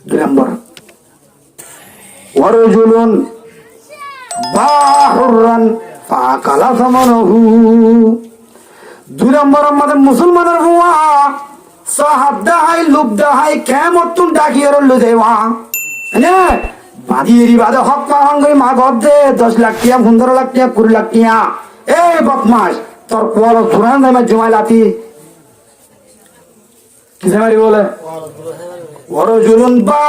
2 নম্বর ওয়ারজুলুন বাহুরান ফাকালা সামানহু। 2 নম্বর আমাদের মুসলমানের বুয়া সাহাব দাহাই লুক দাহাই কিয়ামত তুন ডাকিয়ে রইলো দেওয়া নে বাদিয়েরি বাদে হক পাওয়ান গই মা গদে 10 লাখ টাকা 15 লাখ টাকা 20 লাখ টাকা এই বদমাশ তোর কোয়াল ধুরান দেমে জমাই লাতি কি জামারি বলে ওয়ারজুলুন বা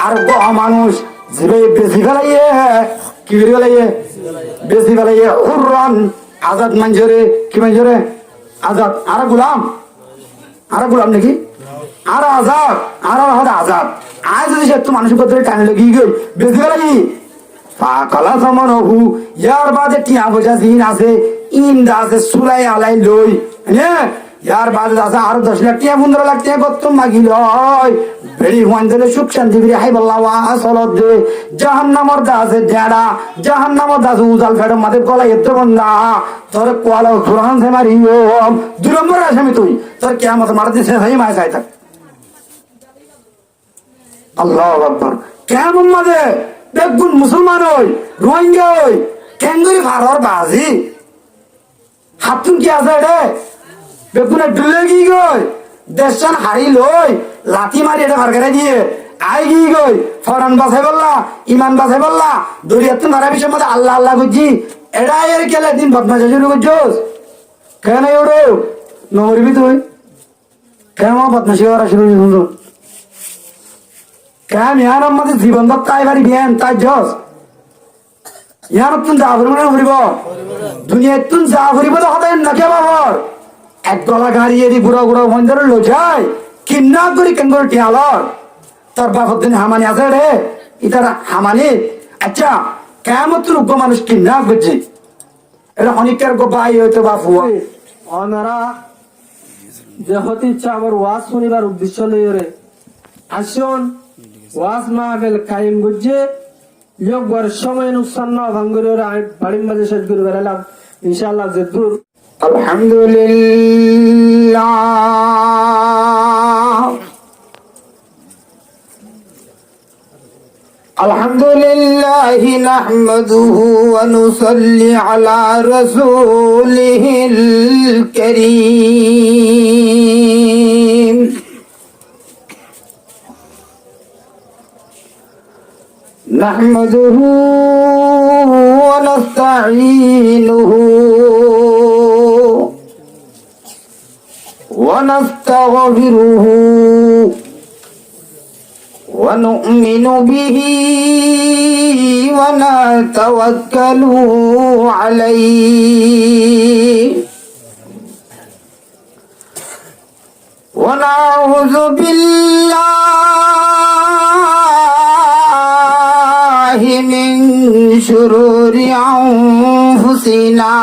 আর গো মানুষ জিবে বেশি ফেলাইয়ে কি ফেলাইয়ে বেশি ফেলাইয়ে হুররান আজাদ মঞ্জুরে কি মঞ্জুরে আজাদ আর গোলাম নাকি আর আজাদ আর আজাদ আজ যদি সে মানুষের কথা টানে লেগে গই বেশি ফেলাই পাকালা সমান হু ইয়ার বাদে টিয়া পয়সা দিন আছে ইন্দা আছে সুলাই আলাই লই হ্যাঁ ইয়ার বাদে আছে আরো 10 লাখ টাকা 15 লাখ টাকা কত মাগিল বেড়ি হুয়ান দিলে সুখ শান্তি ফিরে হাই বল্লা ওয়া সলত দে জাহান্নামর দা আছে ডেড়া জাহান্নামর দা উজাল ফেড়ে মাদের গলা এত বন্ধা তোর কোয়ালা কুরআন সে মারিও 2 নম্বর আসামি তুই তোর কিয়ামত মারতে শেষ হই মায় চাই থাক আল্লাহু আকবার কেমন মাদে বেগুন মুসলমান হই রোহিঙ্গা হই কেঙ্গুরি ভারর বাজি হাতুন কি আছে রে বেগুনে ডুলে গি গই দেশন হারি লই লাঠি মারি এটা ভার করে দিয়ে আই গি গই ফরান বাছাই বললা ইমান বাছাই বললা দরিয়াত মারা বিষয় মধ্যে আল্লাহ আল্লাহ বুঝি এটা এর কেলে দিন বদমাশি শুরু করছস কেন ওড়ো নমরবি তুই কেমন বদমাশি করা শুরু করছস কেন ইয়ার মধ্যে জীবন দত্তাই বাড়ি বিয়ান তাই জস ইয়ার তুন যা ভরিব না ভরিব দুনিয়া তুন যা ভরিব তো হবে না কে বাবর এক গলা গাড়ি এদি বুড়ো বুড়ো মন্দির লো যায় কিন্না করি কেন করে টিয়ালর তোর বাপর দিন হামানি আছে রে ইতারা হামানি আচ্ছা কেমন তুন উগ্র মানুষ কিন্না করছি এটা অনেকের গো ভাই হইতো বাপু ওনারা যে হতে ইচ্ছা আমার ওয়াজ শুনিবার উদ্দেশ্য লই রে আসুন ওয়াজ মাহফিল কায়েম করছে যোগবার সময় নুকসান ভাঙ্গুরে বাড়ির মাঝে শেষ করে বেড়ালাম ইনশাআল্লাহ যে দূর আলহামদুলিল্লাহ নাহমাদুহু ওয়া নুসাল্লি আলা রাসূলিহিল কারীম نحمده ونستعينه ونستغفره ونؤمن به ونتوكل عليه ونعوذ بالله من شرور أنفسنا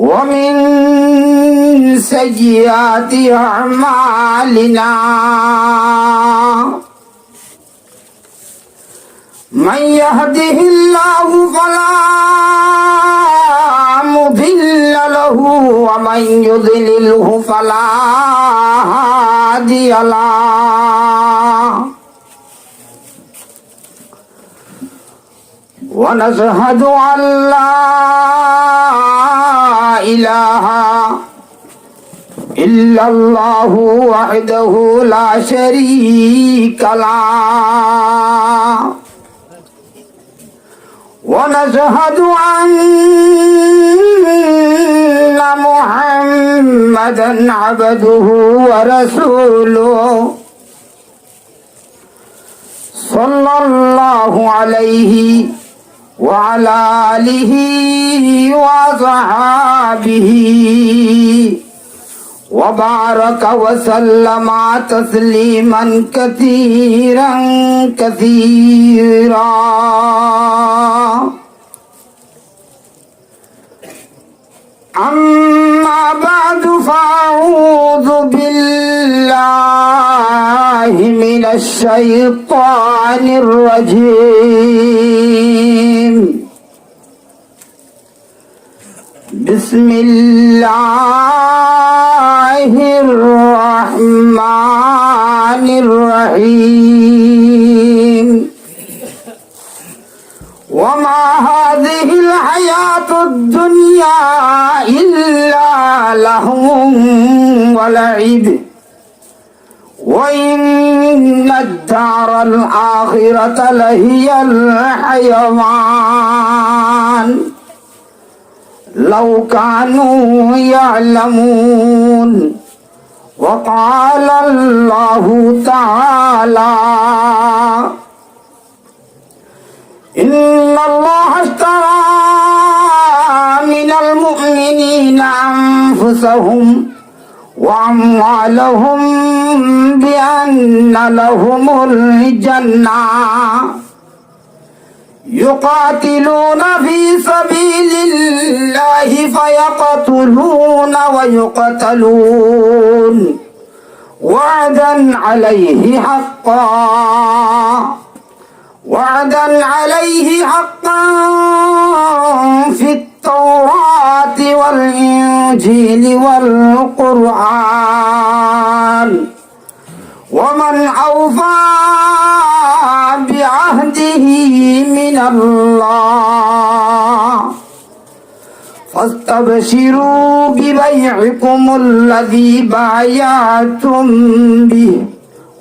ومن سيئات أعمالنا من يهده الله فلا مضل له ومن يضلله فلا هادي له ونشهد أن لا إله إلا الله وحده لا شريك له ونشهد أن محمدا عبده ورسوله صلى الله عليه وعلى آله وصحابه وبارك وسلم تسليما كثيرا كثيرا أما بعد فأعوذ بالله من الشيطان الرجيم بسم الله الرحيم وما هذه الحياة الدنيا إلا لهو ولعب وإن الدار الآخرة لهي الحيوان لو كانوا يعلمون وقال الله تعالى إن الله اشترى من المؤمنين أنفسهم وأموالهم بأن لهم الجنة يقاتلون في سبيل الله فيقتلون ويقتلون وعدا عليه حقا في التوراة والإنجيل والقرآن ومن أوفى بعهده من الله فاستبشروا ببيعكم الذي بايعتم به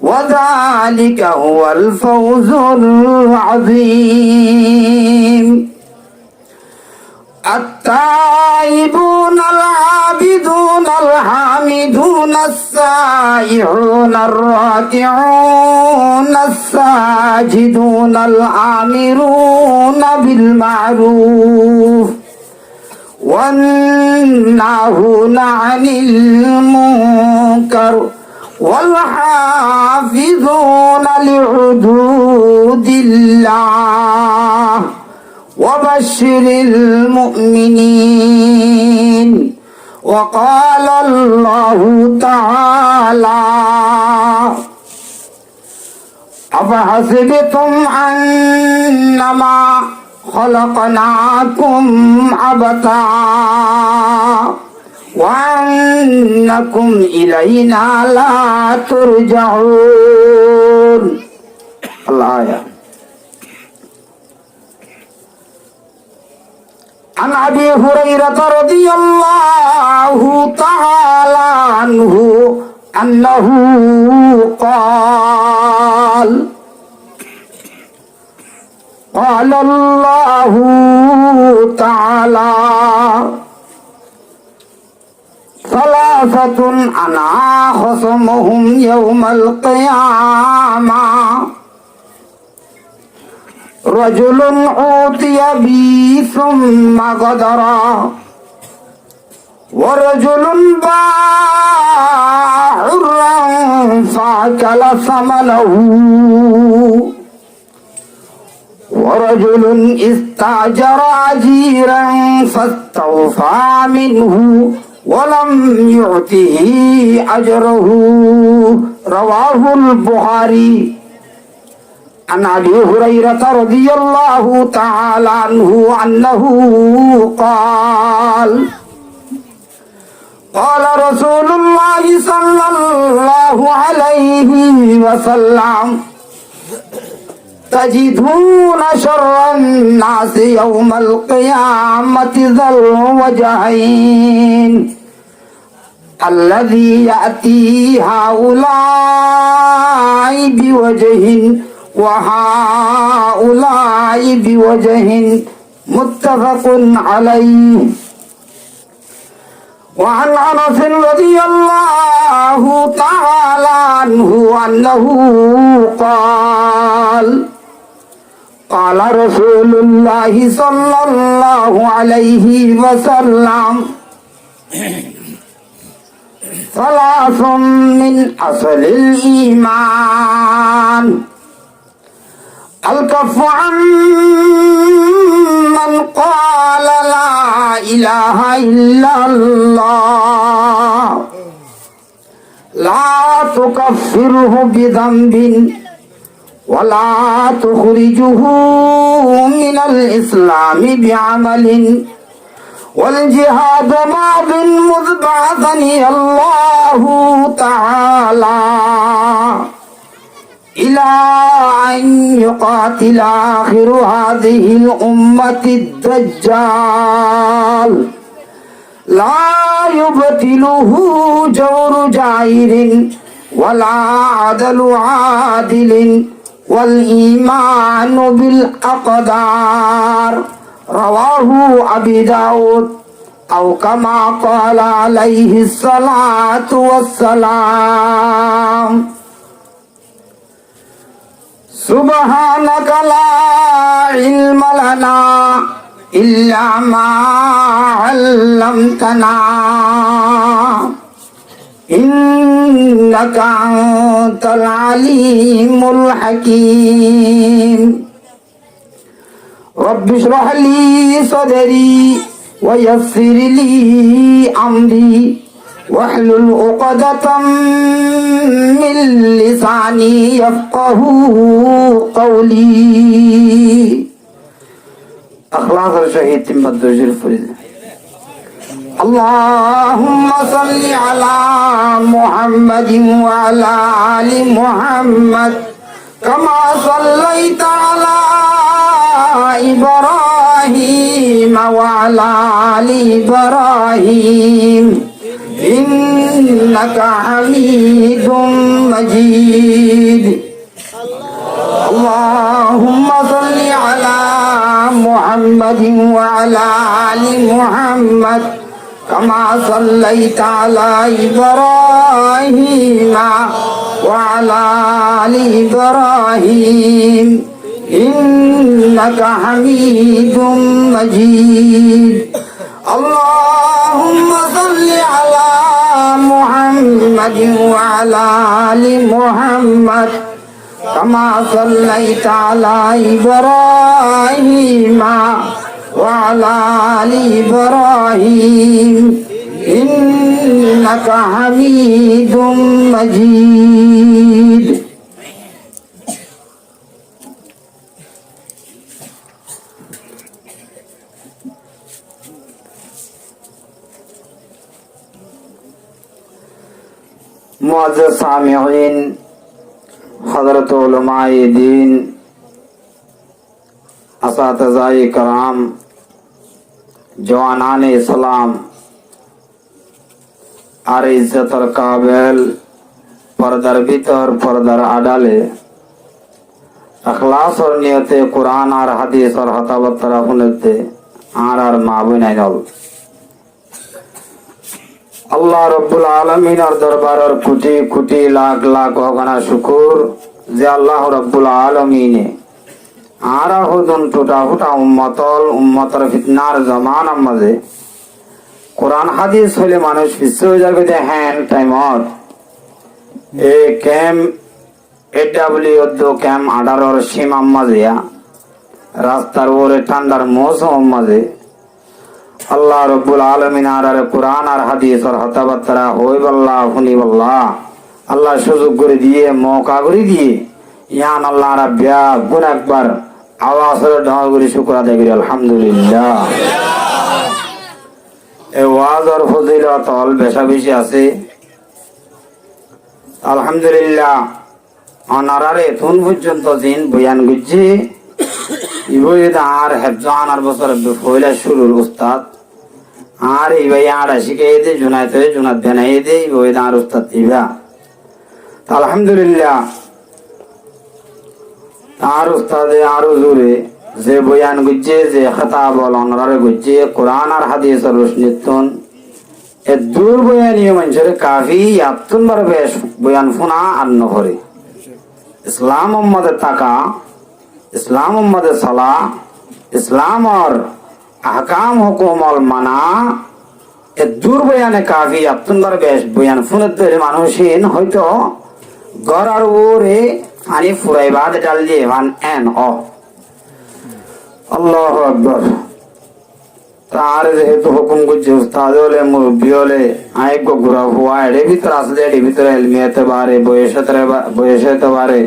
وذلك هو الفوز العظيم التائبون العابدون الحامدون السائحون الراكعون الساجدون الآمرون بالمعروف والناهون عن المنكر والحافظون لحدود الله وبشر المؤمنين وقال الله تعالى أفحسبتم أنما خلقناكم عبثا وأنكم إلينا لا ترجعون الآية عن أبي هريرة رضي الله تعالى عنه أنه قال قال الله تعالى ثلاثة أنا خصمهم يوم القيامة رجل أوتي بي ثم غدر ورجل باع حرا فأكل ثمنه ورجل استأجر أجيرا فاستوفى منه ولم يعطه أجره رواه البخاري عن أبي هريرة رضي الله تعالى عنه أنه قال قال رسول الله صلى الله عليه وسلم تجدون شر الناس يوم القيامة ذا الوجهين الذي يأتي هؤلاء بوجه وهؤلاء بوجه متفق عليه وعن أنس رضي الله تعالى عنه أنه قال قال رسول الله صلى الله عليه وسلم ثلاث من أصل الإيمان الكف عن من قال لا إله إلا الله لا تكفره بذنب ولا تخرجه من الإسلام بعمل والجهاد ماض مذ بعثني الله تعالى إلى أن يقاتل آخر هذه الأمة الدجال لا يبطله جور جائر ولا عدل عادل والإيمان بالأقدار رواه أبي داود أو كما قال عليه الصلاة والسلام سبحانك لا علم لنا إلا ما علمتنا إنك أنت العليم الحكيم رب اشرح لي صدري ويسر لي أمري واحلل عقدة من لساني يفقه قولي أخلاص الشهيد تم الدرجة الفريدة اللهم صل على محمد وعلى آل محمد كما صليت على إبراهيم وعلى آل إبراهيم إنك حميد مجيد اللهم صل على محمد وعلى آل محمد كما صليت على إبراهيم وعلى آل إبراهيم إنك حميد مجيد اللهم صل على محمد وعلى آل محمد كما صليت على إبراهيم وعلى آل إبراهيم إنك حميد مجيد मुअज़्ज़ज़ सामिईन हज़रत उलमाए दीन असातिज़ाए कराम जवानाने इस्लाम আর ইজ্জতের কাবেল পর্দার ভিতর পর্দার আড়ালে ইখলাস আর নিয়তে কোরআন আর হাদিস আর হতাবতরা শুনতে আর মা বোনাইল আল্লাহ রাব্বুল আলামিনের দরবারের কোটি কোটি লাখ লাখ অগণা শুকর যে আল্লাহ রাব্বুল আলামিনে আরা হুদুন টুটা ফুটা উম্মতর ফিতনার জামানার মাঝে কোরআন হাদিস হলে মানুষ বিশ্ব হয়ে যাবে হ্যান্ড টাইমত এ ক্যাম্প এডব্লিউ ক্যাম্প 18 সীমার মাঝে রাস্তার ওরে ঠান্ডার মৌসুম মাঝে আল্লাহ রাব্বুল আলামিন আর কোরআন আর হাদিস আর হতাবাত্রা হই বল্লাহ শুনি বল্লাহ আল্লাহ সুযোগ করে দিয়ে মৌকা করে দিয়ে ইয়ান আল্লাহ রাব্বিয়া গুণ একবার আওয়াজের ঢাল করে শুকর আদায় করি আলহামদুলিল্লাহ এই ওয়াজ আর ফজিলত হল বেশা বেশি আছে আলহামদুলিল্লাহ অনারারে তুন পর্যন্ত দিন বয়ান গুজি ইবইদা আর হেফজান আর বছর ফয়লা শুরুর উস্তাদ আর ইবাই আর শিখে দে জুনাইতে জুনাত দেনাই দে ইবইদা আর উস্তাদ ইবা আলহামদুলিল্লাহ তার উস্তাদে আরো জোরে যে বয়ান গুজে যে খতাব অনারারে গুজে কোরআন আর হাদিসের রোশনিতন এ দূর বয়ানীয় মানুষের কাফি আত্মন বার বেশ বয়ান ফোনা আর নহরে ইসলাম উম্মদের তাকা ইসলাম উম্মদের সালা ইসলাম আর আহকাম হুকুমল মানা এ দূর বয়ানে কাফি আত্মন বার বেশ বয়ান ফোনের মানুষহীন হয়তো ঘর আর ওরে আনি ফুরাইবাদ ডাল দিয়ে ভান এন অ আল্লাহু আকবার তার যেহেতু হুকুম করছে উস্তাদ হলে মুরব্বী হলে আয়েক ঘুরা হুয়া এর ভিতরে আসলে এর ভিতরে এলমিয়াতে বারে বয়সেতে বারে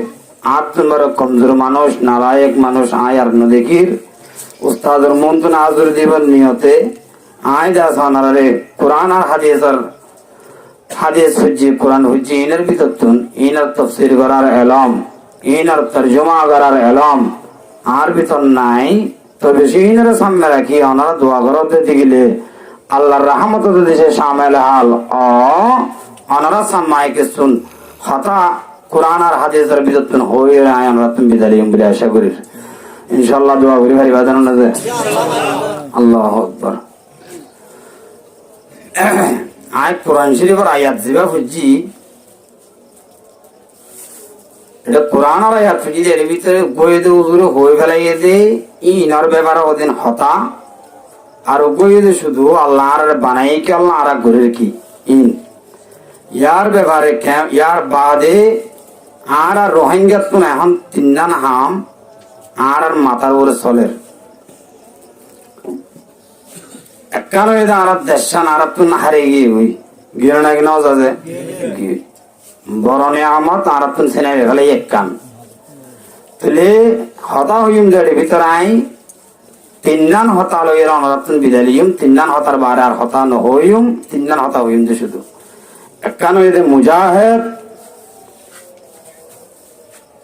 আত্মবার কমজোর মানুষ নালায়েক মানুষ আয় আর নদেকির উস্তাদের মন তো নাজুর দিবেন নিয়তে আয় যা সানারে কোরআন আর হাদিস হুজ্জি কোরআন হুজ্জি ইনের ভিতর তুন ইনার তাফসীর করার এলম ইনার তর্জমা করার এলম আর ভিতর নাই, তবে সেইনারে সামনে রাখি ওনারা দোয়া করতে দিতে গেলে আল্লাহর রহমত দেশে সামেল হাল ওনারা সামাই কিছুন হতা কোরআন আর হাদিসের বিদতন হয়ে আয় আমরা তুমি বিদালিম বলে আশা করি ইনশাআল্লাহ দোয়া করি ভাই বাজান না যে আল্লাহু আকবার। আয় কোরআন শরীফের আয়াত জিবা ফুজি এটা কোরআন আর আয়াত ফুজি এর ভিতরে গইদে উজুরে হয়ে ফেলাইয়ে দে ইনার ব্যাপারে ওদিন হতা আর গইদে শুধু আল্লাহর বানাই কি আল্লাহ আর ঘুরে কি ইন ইয়ার ব্যাপারে ইয়ার বাদে আর রোহিঙ্গা তো এখন তিনজন হাম আর মাথার উপরে চলের একখানে আর দেশান আর তো না হারে গিয়ে হই গিয়ে নাকি নাও যাবে বরণে আমার আর তো সেনে গেলে এক কান তাহলে হতা হইম যারে ভিতরে আই তিনজন হতা লইয়ের অনারতন বিদায় লিম তিনজন হতার বারে আর হতা ন হইম তিনজন হতা হইম যে শুধু একখানে মুজাহিদ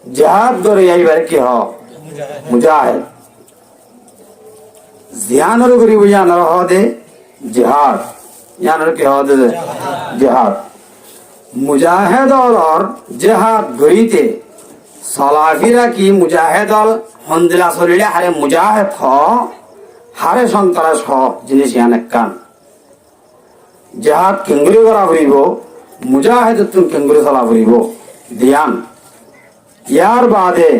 জিহাদ করে এইবার কি হ মুজাহিদ জিয়ানর করি বুঝানোর হ দে জিহাদ ইয়ানোর কি হ দে জিহাদ মুজাহিদ আর জিহাদ গরিতে সলাফিরা কি মুজাহিদ আল হন্দিলা শরীরে হারে মুজাহিদ হ হারে সন্ত্রাস হ জিনিস ইয়ান কান জিহাদ কেঙ্গুরি করা হইব মুজাহিদ তুমি কেঙ্গুরি চলা হইব দিয়ান ইয়ার বাদে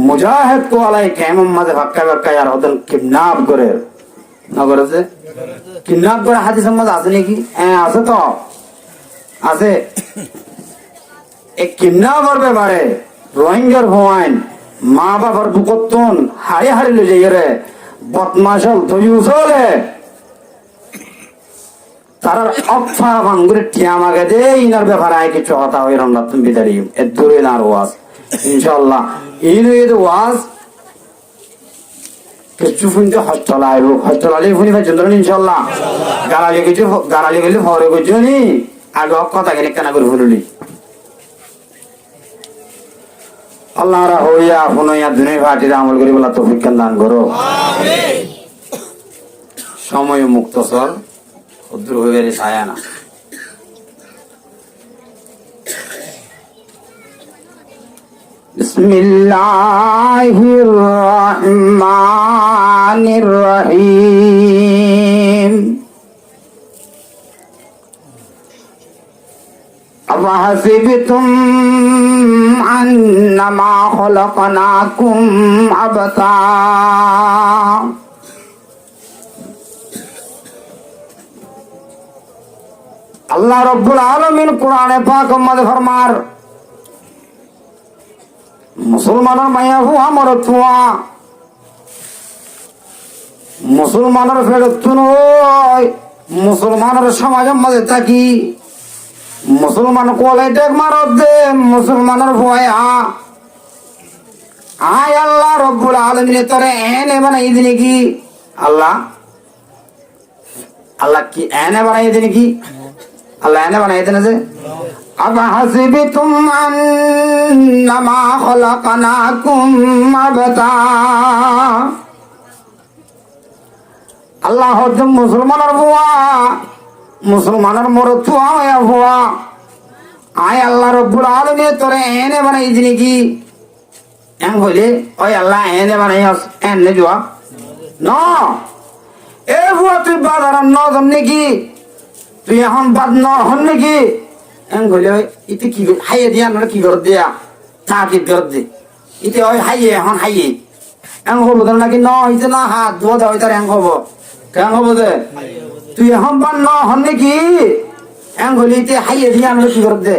মুজাহিদ को আলাই কেমন মাঝে ভাক্কা ভাক্কা আর ওদের কিডন্যাপ করে না করেছে কিডন্যাপ করে হাদিসের মধ্যে আছে নাকি হ্যাঁ আছে তো আছে এই কিডন্যাপের ব্যাপারে রোহিঙ্গার ভোয়াইন মা বাবার বুকত্তন হারি হারি লে যাই রে বদমাশল তৈউসলে তারা অফা ভাঙ্গুরে টিয়া মাগে দে ইনার ব্যাপারে আয় কিছু হতা হয়ে রমনা তুমি বিদারি এ দূরে না ওয়াজ ইনশাআল্লাহ ইনো এ ওয়াজ কিছু ফুনতে হস্টেল আইব হস্টেল আলে ফুনি ভাই চন্দ্রন ইনশাআল্লাহ গালালি গেলে ফরে গজনি আগে কথা গেলে কেনা করে ফুললি আল্লাহ রা হইয়া ফুনইয়া দুনিয়া ভাটির আমল করি বলা তৌফিক দান করো আমিন। সময় মুক্তসর উদ্র হয়ে গেলে ছায়া না বিসমিল্লাহির রহমানির রহিম আফাহাসিবতুম আন্নামা খলাকনাকুম আবাসা আল্লাহ রব্বুল আলামিন কোরআনে পাক মধ্যে ফরমার মুসলমানের মায়া হুয়া মরতুয়া মুসলমানের ফেরতুন হয় মুসলমানের সমাজের মধ্যে থাকি মুসলমান কোলে টেক মারত দে মুসলমানের ভয় আয় আল্লাহ রব্বুল আলামিন তোরে এনে বানাই দিনি কি আল্লাহ আল্লাহ কি এনে বানাই দিনি কি আল্লাহ এনে বানাই দেন যে আফাহাসিবতুম আন্নামা খলাকনাকুম আবাসা আল্লাহ হচ্ছে মুসলমানের ভুয়া মুসলমানের মরতুয়া হয়ে ভুয়া আয় আল্লাহ রব্বুল আলামিন তোরে এনে বানাই দিনি কি এন হইলে ওই আল্লাহ এনে বানাই এনে জবাব ন এ ভুয়া তুই বাজার নজন নাকি তুই এখন বাদ ন হন নাকি এন কইলে ইতি কি হাইয়ে দিয়া না কি কর দিয়া চা কি কর দে ইতি ওই হাইয়ে এখন হাইয়ে এন হবো তোর নাকি ন হইছে না হাত ধোয়া দেওয়া তার এন হবো কেন হবো দে তুই এখন বাদ ন হন নাকি এন কইলে ইতি হাইয়ে দিয়া না কি কর দে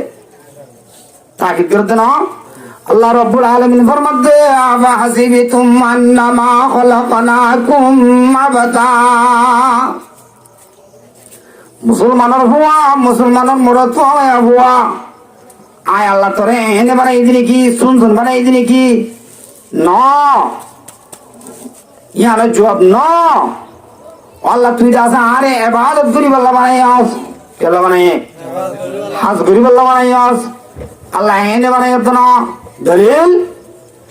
চা কি কর দে না আল্লাহ রাব্বুল আলামিন ফরমাত দে আফাহাসিবতুম আন্নামা খলাকনাকুম আবাসা মুসলমানের ভুয়া মুসলমানের মরত ভুয়া আয় আল্লাহ তোরে এনে বানাই দিনি কি শুন বানাই দিনি কি ন ইয়ার জবাব ন আল্লাহ তুই আছে আরে ইবাদত করি বল্লা বানাই আস কেলা বানাই হাজ করি বল্লা বানাই আস আল্লাহ এনে বানাই তো না দলিল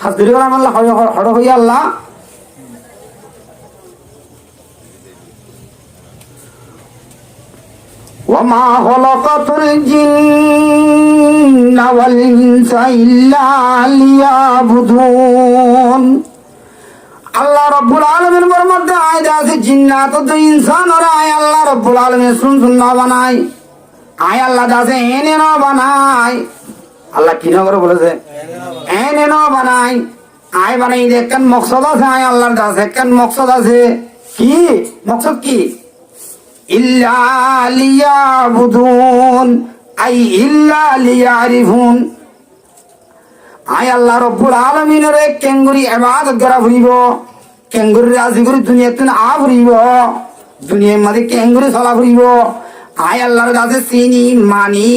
হাজরি করা আল্লাহ হড় হইয়া আল্লাহ وما خلقت الجن والإنس إلا ليعبدون আল্লাহ রব্বুল আলামিন এর মধ্যে আয়াত আছে জিন্নাত ও ইনসান আর আল্লাহ রব্বুল আলামিন সুন না বানাই আল্লাহ দাসে এনে না বানাই আল্লাহ কি না করে বলেছে এনে না বানাই বানাই দেখেন মকসদ আছে আল্লাহর দাসে কেন মকসদ আছে কি মকসদ কি ইল্লা লিয়াবুদুন ইল্লা লিয়ারিফুন আল্লাহ রব্বুল আলামিনের কেঙ্গুরি ইবাদত করা ফুরিব কেঙ্গুরি রাজি করে দুনিয়াতে ফুরিব দুনিয়ার মধ্যে কেঙ্গুরি চলা ফুরিব আল্লাহর কাছে চিনি মানি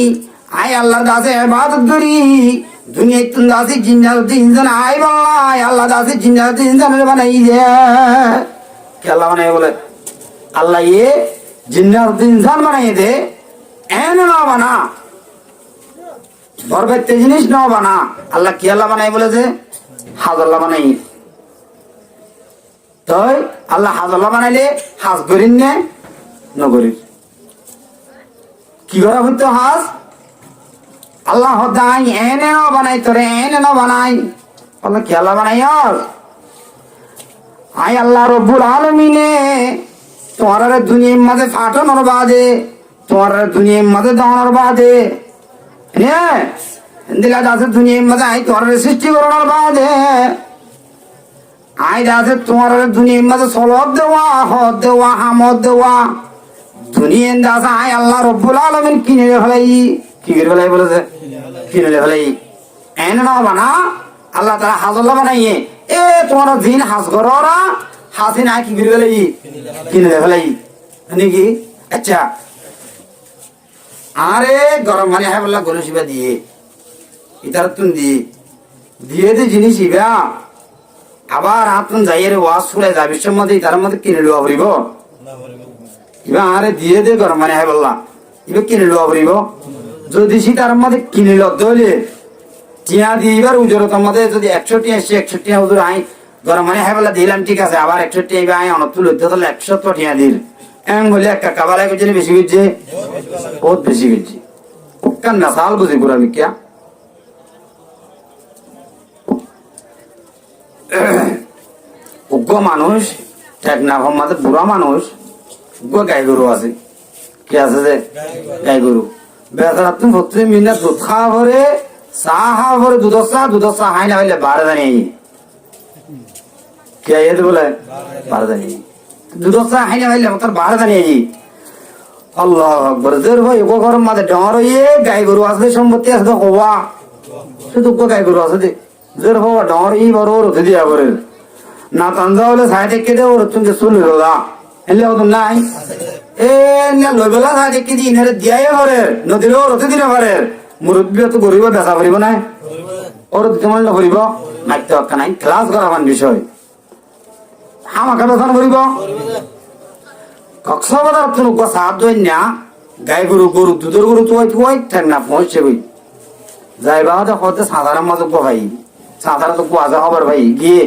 আল্লাহর কাছে ইবাদত করি দুনিয়াতে দাসি জিন্নাত ইনসান বানাই আল্লাহ দাসি জিন্নাত ইনসানের বানাই দে কে আল্লাহ বানাই বলে আল্লাহ জিন্নাত ইনসান বানাই দে এনে না বানা বরবেতে জিনিস না বানা আল্লাহ কি আল্লাহ বানাই বলেছে হাজাল্লাহ বানাই তাই আল্লাহ হাজাল্লাহ বানাইলে হাজ করিন নে নগরীর কি করা হইতো হাজ আল্লাহ দাই এনে না বানাই তোরে এনে না বানাই আল্লাহ কি আল্লাহ বানাই আল্লাহ রব্বুল আলামিনে তোমার দুনিয়ার মাঝে ফাটানোর বাদে তোমার দুনিয়ার মাঝে দাওয়ানোর বাদে দিলা দাসে দুনিয়ার মাঝে তোমার সৃষ্টি করানোর বাদে দাসে তোমার দুনিয়ার মাঝে সলব দেওয়া হদ দেওয়া হামদ দেওয়া দুনিয়ার দাস আল্লাহ রব্বুল আলামিন কিনে ফেলাই কি করে ফেলাই বলেছে কিনে ফেলাই এনে না বানা আল্লাহ তারা হাজল্লা বানাইয়ে তোমার দিন হাজ করো ওরা হাসি না কি করে ফেলাই কিনে ফেলাই নাকি আচ্ছা আরে গরম পানি হয় বললা গরু শিবা দিয়ে ইতার তুন দিয়ে যে জিনিস ইবা আবার হাতুন যাইয়ে ওয়াজ শুনে যাবি মধ্যে তার মধ্যে কিনে লওয়া পড়িব ইবা আরে দিয়ে দে গরম পানি হয় বললা ইবা কিনে লওয়া পড়িব যদি তার মধ্যে কিনে লতে হলে টিয়া দিয়ে এবার উজরতার মধ্যে যদি 100 টিয়া 100 টিয়া হুজুর গরম পানি হয় বললা দিলাম ঠিক আছে আবার 100 টিয়া ইবা অনতুল হইতে তাহলে 100 টিয়া দিল বলে একটা কাবালাই করছে বেশি করছে বহুত বেশি করছে কান্না সাল বুঝি পুরা মিকিয়া উগ্র মানুষ ঠেক না মাঝে বুড়া মানুষ উগ্র গাই গরু আছে কি আছে যে গাই গরু বেচারা তুমি প্রত্যেক মিনিট দুধ খাওয়া ভরে চাহ খাওয়া ভরে দুধ চা হাই না হইলে বারে জানিয়ে কে বলে বারে জানিয়ে দুধ চা হাই না হইলে তার বারে জানিয়ে আল্লাহ আকবার জোর ভাই ও গরম মাঝে ডর হইয়ে গাই গরু আছে সম্পত্তি আছে তো হওয়া শুধু গাই গরু আছে দে জোর হওয়া ডর ই বড় রতে দিয়া করে না তান্দা হলে সাই দেখে দে ওর তুমি চলে রোলা এলে ও নাই লই বেলা সাই দেখে দিন হেরে দিয়াই করে নদীর রতে দিনে পারে মুরব্বী তো গরিব বেচা করিব না ওর তোমার নকরিব মাইতে হকা নাই ক্লাস করাবার বিষয় আমাকে বেতন করিব কক্সবাজার তুমি সাহায্য দই না গাই গরু দুধের গরু তো থাক না পৌঁছে বই যাইবা হতে সাঁতারের মাঝে ভাই সাঁতার তো কুয়াশা হবার ভাই গিয়ে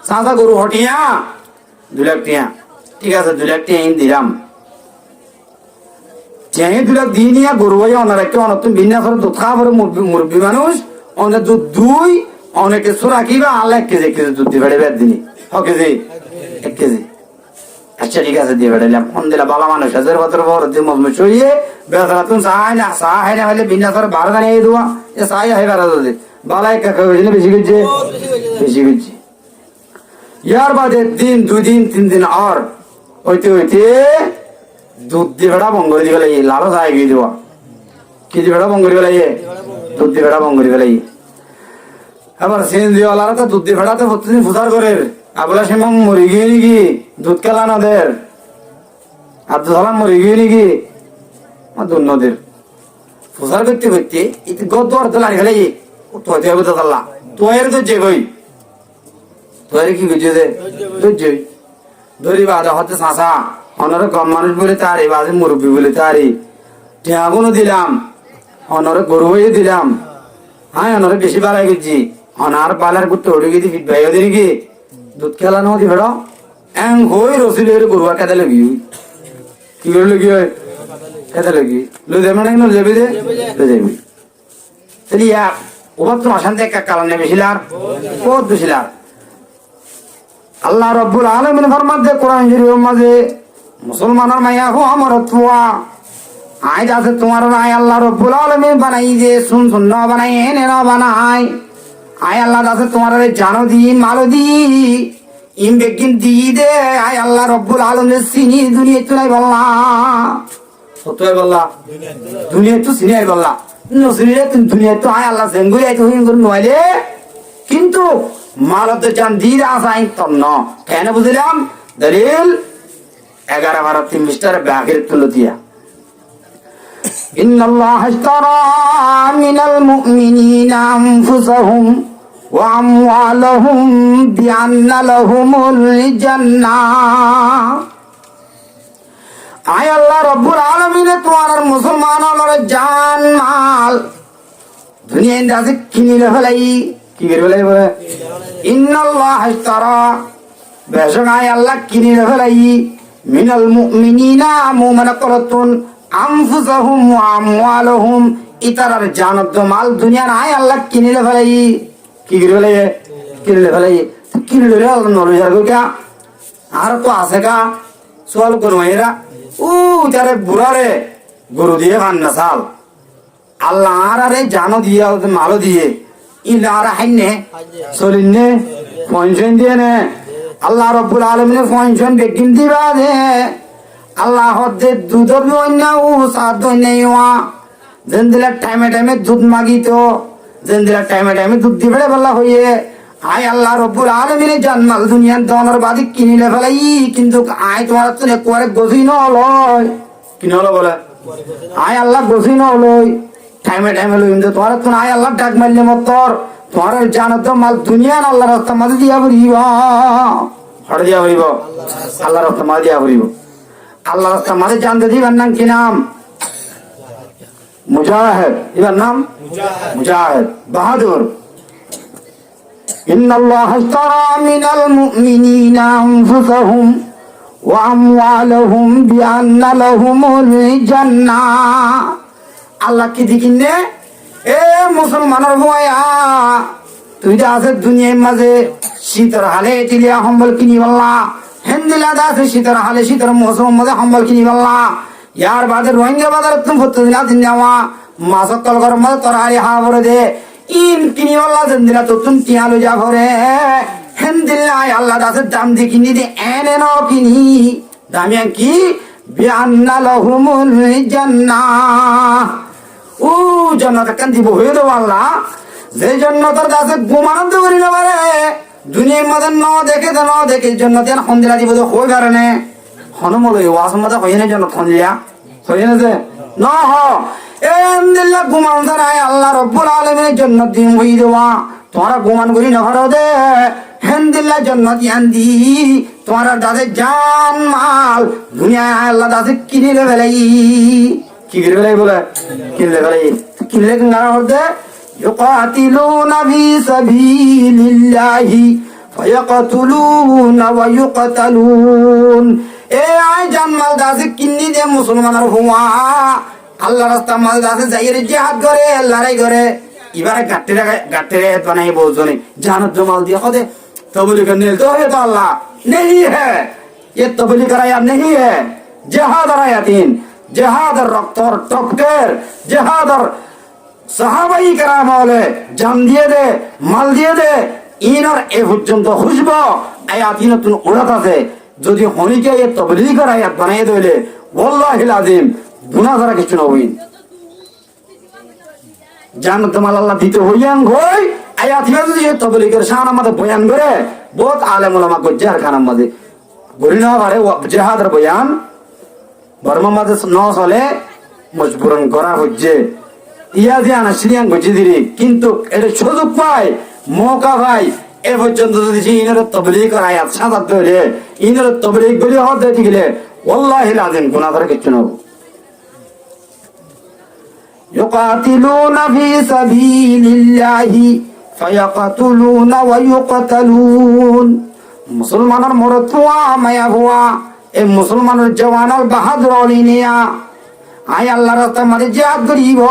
সাঁতা গরু হটিয়া 2 লাখ টিয়া ঠিক আছে 2 লাখ টিয়া দিলাম টিয়া 2 লাখ দিয়ে নিয়ে গরু ভাই অনার একটা অনতুন বিন্যাস দুধ খাওয়া পরে মুরব্বী মানুষ অনেক দুধ দুই অনেকে সোরা কিবা আল্লাহ 1 কেজি দুধ দিয়ে বেড়ে বেড় দিনি 1 কেজি আচ্ছা ঠিক আছে দিয়ে বেড়াইলাম ফোন দিলা বালা মানুষ হাজার বছর বড় দিয়ে মজমুজ হইয়ে বেচারা তুমি চাই না হলে বিন্যাস করে বারো জানিয়ে দেওয়া এ চাই হয় বেড়া যদি বালা একা হয়েছিল বেশি করছে ইয়ার বাদে দিন 2 দিন 3 দিন আর হইতে দুধ দিয়ে বেড়া বঙ্গরি দিয়ে গেলে লালো চাই গিয়ে দেওয়া কি দিয়ে বেড়া বঙ্গরি গেলে দুধ দিয়ে বেড়া বঙ্গরি গেলে আবার সেন দিওয়ালারা তো দুধ দিয়ে বেড়াতে প্রতিদিন ফুসার করে আবলা সেমা মরি গিয়ে নাকি দুধ খেলা নদের আব্দুল সালাম মরি গিয়ে নাকি দুধ নদের ফুসার করতে গত তো লাড়ি ফেলে তোতে হবে তো তাল্লা তোয়ের তো যে কই তোয়ের কি বুঝে দে ধৈর্যই ধরি বাদা হতে চাষা অনরে কম মানুষ বলে তারি বাজে মুরব্বী বলে তারি টিয়াগুনো দিলাম অনরে গরু হয়ে দিলাম অনরে বেশি বাড়াই করছি অনার পালার কুত্তে উড়ে গেছি ফিট ভাই ওদের কি দুধ খেলা নদী ফেড়ো এং হই রসিলের গরুয়া কেদা লাগি কি করে লাগি হয় কেদা লাগি লই যাবে না লই যাবে লই যাবে তাহলে ইয়া ওবার তো অশান্তি একটা কারণ নেই বেশিলার বহুত বেশিলার আল্লাহ রব্বুল আলামিন ফরমাতে কোরআন শরীফের মাঝে মুসলমানের মাইয়া হো আমার তুয়া আই যাতে তোমার নাই আল্লাহ রব্বুল আলামিন বানাই যে শুন ন বানাই এনে ন বানাই আয় আল্লাহ যাতে তোমার জানো দি মালো দি ইম বেকিন দি দে আয় আল্লাহ রব্বুল আলামিন সিনি দুনিয়া তুলাই বললা সত্যই বললা দুনিয়া তো সিনিয়াই বললা নসিরে তুমি দুনিয়া তো আয় আল্লাহ জেঙ্গুই আই তো হিং করে নইলে কিন্তু মালত জান দির আসাই তন্ন কেন বুঝলাম দলিল 11-12 মিস্টার ব্যাগের তুলতিয়া ইন্নাল্লাহ ইশতারা মিনাল মুমিনিনা আনফুসাহুম ওয়া আমওয়ালাহুম বিআন্না লাহুমুল জান্নাহ আয় আল্লাহ রব্বুল আলামিন তোমার মুসলমানদের জান মাল দুনিয়ায় দাসে কিনে ফেলাই কি করে ফেলাই বলে ইন্নাল্লাহ ইশতারা বেশক আয় আল্লাহ কিনে ফেলাই মিনাল মুমিনিনা মুমিনা করাতুন আনফুসাহুম ওয়া আমওয়ালাহুম ইতারার জানত মাল দুনিয়ার আয় আল্লাহ কিনে ফেলাই কি করে ফেলাই কিনে ফেলাই কিনে ফেলাই আল্লাহ নরজার গো আর তো আছে কা সোয়াল করো এরা ও যারে বুড়ারে গরু দিয়ে খান না সাল আল্লাহ আরে জানো দিয়ে মালো দিয়ে ইলা আর হাইনে চলিনে পয়সন দিয়ে নে আল্লাহ রব্বুল আলামিন পয়সন বেকিন দিবা দে আল্লাহ হদে দুধর নইনা ও সাদ নইওয়া জেন্দিলা টাইমে টাইমে দুধ মাগিতো জেন্দিলা টাইমে টাইমে দুধ দিবে বলা হইয়ে আয় আল্লাহ রব্বুল আলামিন জান্নাল দুনিয়ার দনের বাদি কিনিলে ফেলাই কিন্তু আয় তোমার তো একবারে গজি ন লয় কিনে হলো বলে আয় আল্লাহ গজি ন লয় টাইমে টাইমে লই কিন্তু তোমার তো আয় আল্লাহ ডাক মারলে মতর তোমার জানত মাল দুনিয়ার আল্লাহ রাস্তা মাঝে দিয়া বলিব হড় দিয়া বলিব আল্লাহ রাস্তা মাঝে দিয়া বলিব আল্লাহ রাস্তা মাঝে জানতে দিবার নাম কি নাম মুজাহিদ এবার নাম মুজাহিদ বাহাদুর ইন্নাল্লাহ ইশতারা মিনাল মুমিনিনা আনফুসাহুম ওয়া আমওয়ালাহুম বিআন্না লাহুমুল জান্নাহ আল্লাহ কি দিকিনে এ মুসলমানের ভয়া তুই যা আছে দুনিয়ার মাঝে শীতর হালে টিলিয়া সম্বল কিনি বললা হেন্দিলা দাসে শীতর হালে শীতর মৌসুম মাঝে সম্বল কিনি বললা ইয়ার বাদে রোহিঙ্গা বাজার তুমি ভর্তি দিলা দিন যাওয়া মাসক কল গরম মাঝে তরহারি হাওয়া ভরে দে ইন কিনি বললা জেন্দিলা তো তুমি টিয়ালো যা ভরে হেন্দিলা আল্লাহ দাসের দাম দিয়ে কিনি দে এনে ন কিনি দামিয়া কি বিআন্না লাহুমুল জান্নাহ ও জান্নাত কান দিব হয়ে দেব আল্লাহ যে জান্নাতের দাসে গুমানন্দ করি না পারে দুনিয়ার মধ্যে ন দেখে জান্নাতের খন্দিলা দিব তো হই পারে না হনমল ওয়াস মধ্যে হই না জান্নাত খন্দিলা হই না যে ন হ এন্দিল্লা গুমান আয় আল্লাহ রব্বুল আলামিনের জান্নাত দিন হই দেওয়া তোরা গুমান করি না ঘর দে হেন্দিল্লা জান্নাত ইয়ান্দি তোরা দাদে জান মাল দুনিয়া আল্লাহ দাদে কিনে ফেলাই কি করে ফেলাই বলে কিনলে ফেলাই কিনলে গানা হতে ইউকাতিলুনা ফি সাবিলিল্লাহি ফায়াকতুলুনা ওয়া ইউকতালুন এ আই জান মাল দাদে কিন্নি দে মুসলমানের হুয়া আল্লাহ রাস্তা মাল দাদে যাইরে জিহাদ করে লড়াই করে এবারে গাট্টে বানাই বলছনে জানত জমাল দিয়ে কদে तबलीग करने तो है तो अल्लाह नहीं है ये तबलीग का आयत नहीं है जिहाद आयतीन जिहाद रक्तर टक्कर जिहाद সাহাবাই কেরাম বলে জান দিয়ে দে মাল দিয়ে দে ইনার এ পর্যন্ত খুশব আয়াত নতুন উড়াত আছে যদি হনিকে এই তবলীগের আয়াত বানিয়ে দিলে ওয়াল্লাহিল আযীম গুনাহ করা কিছু নয় জান্নাত মাল আল্লাহ দিতে হইয়াং হই আয়াত যদি তবলীগের শান আমাদের বয়ান করে বহুত আলেম উলামা কো জার খানার মধ্যে গরিনা পারে জিহাদের বয়ান বর্মা মাঝে ন চলে মজবুরন করা হচ্ছে ইয়া যে আনা সিরিয়ান গজি দিরি কিন্তু এটা সুযোগ পায় মৌকা পায় এ পর্যন্ত যদি ইনার তবলীগ করা আয়াত সাদা ধরে ইনার তবলীগ বলি হতে গেলে ওয়াল্লাহিল আযীম গুনাহ করে কিছু না يقاتلون في سبيل الله ফায়াকাতুলুনা ওয়া ইউকাতালুন। মুসলমানের মরদ ফুয়া মায়া ফুয়া এই মুসলমানের জওয়ানল বাহাদুর অলিনিয়া আই আল্লাহ রাস্তায় মাঝে জিহাদ করিব,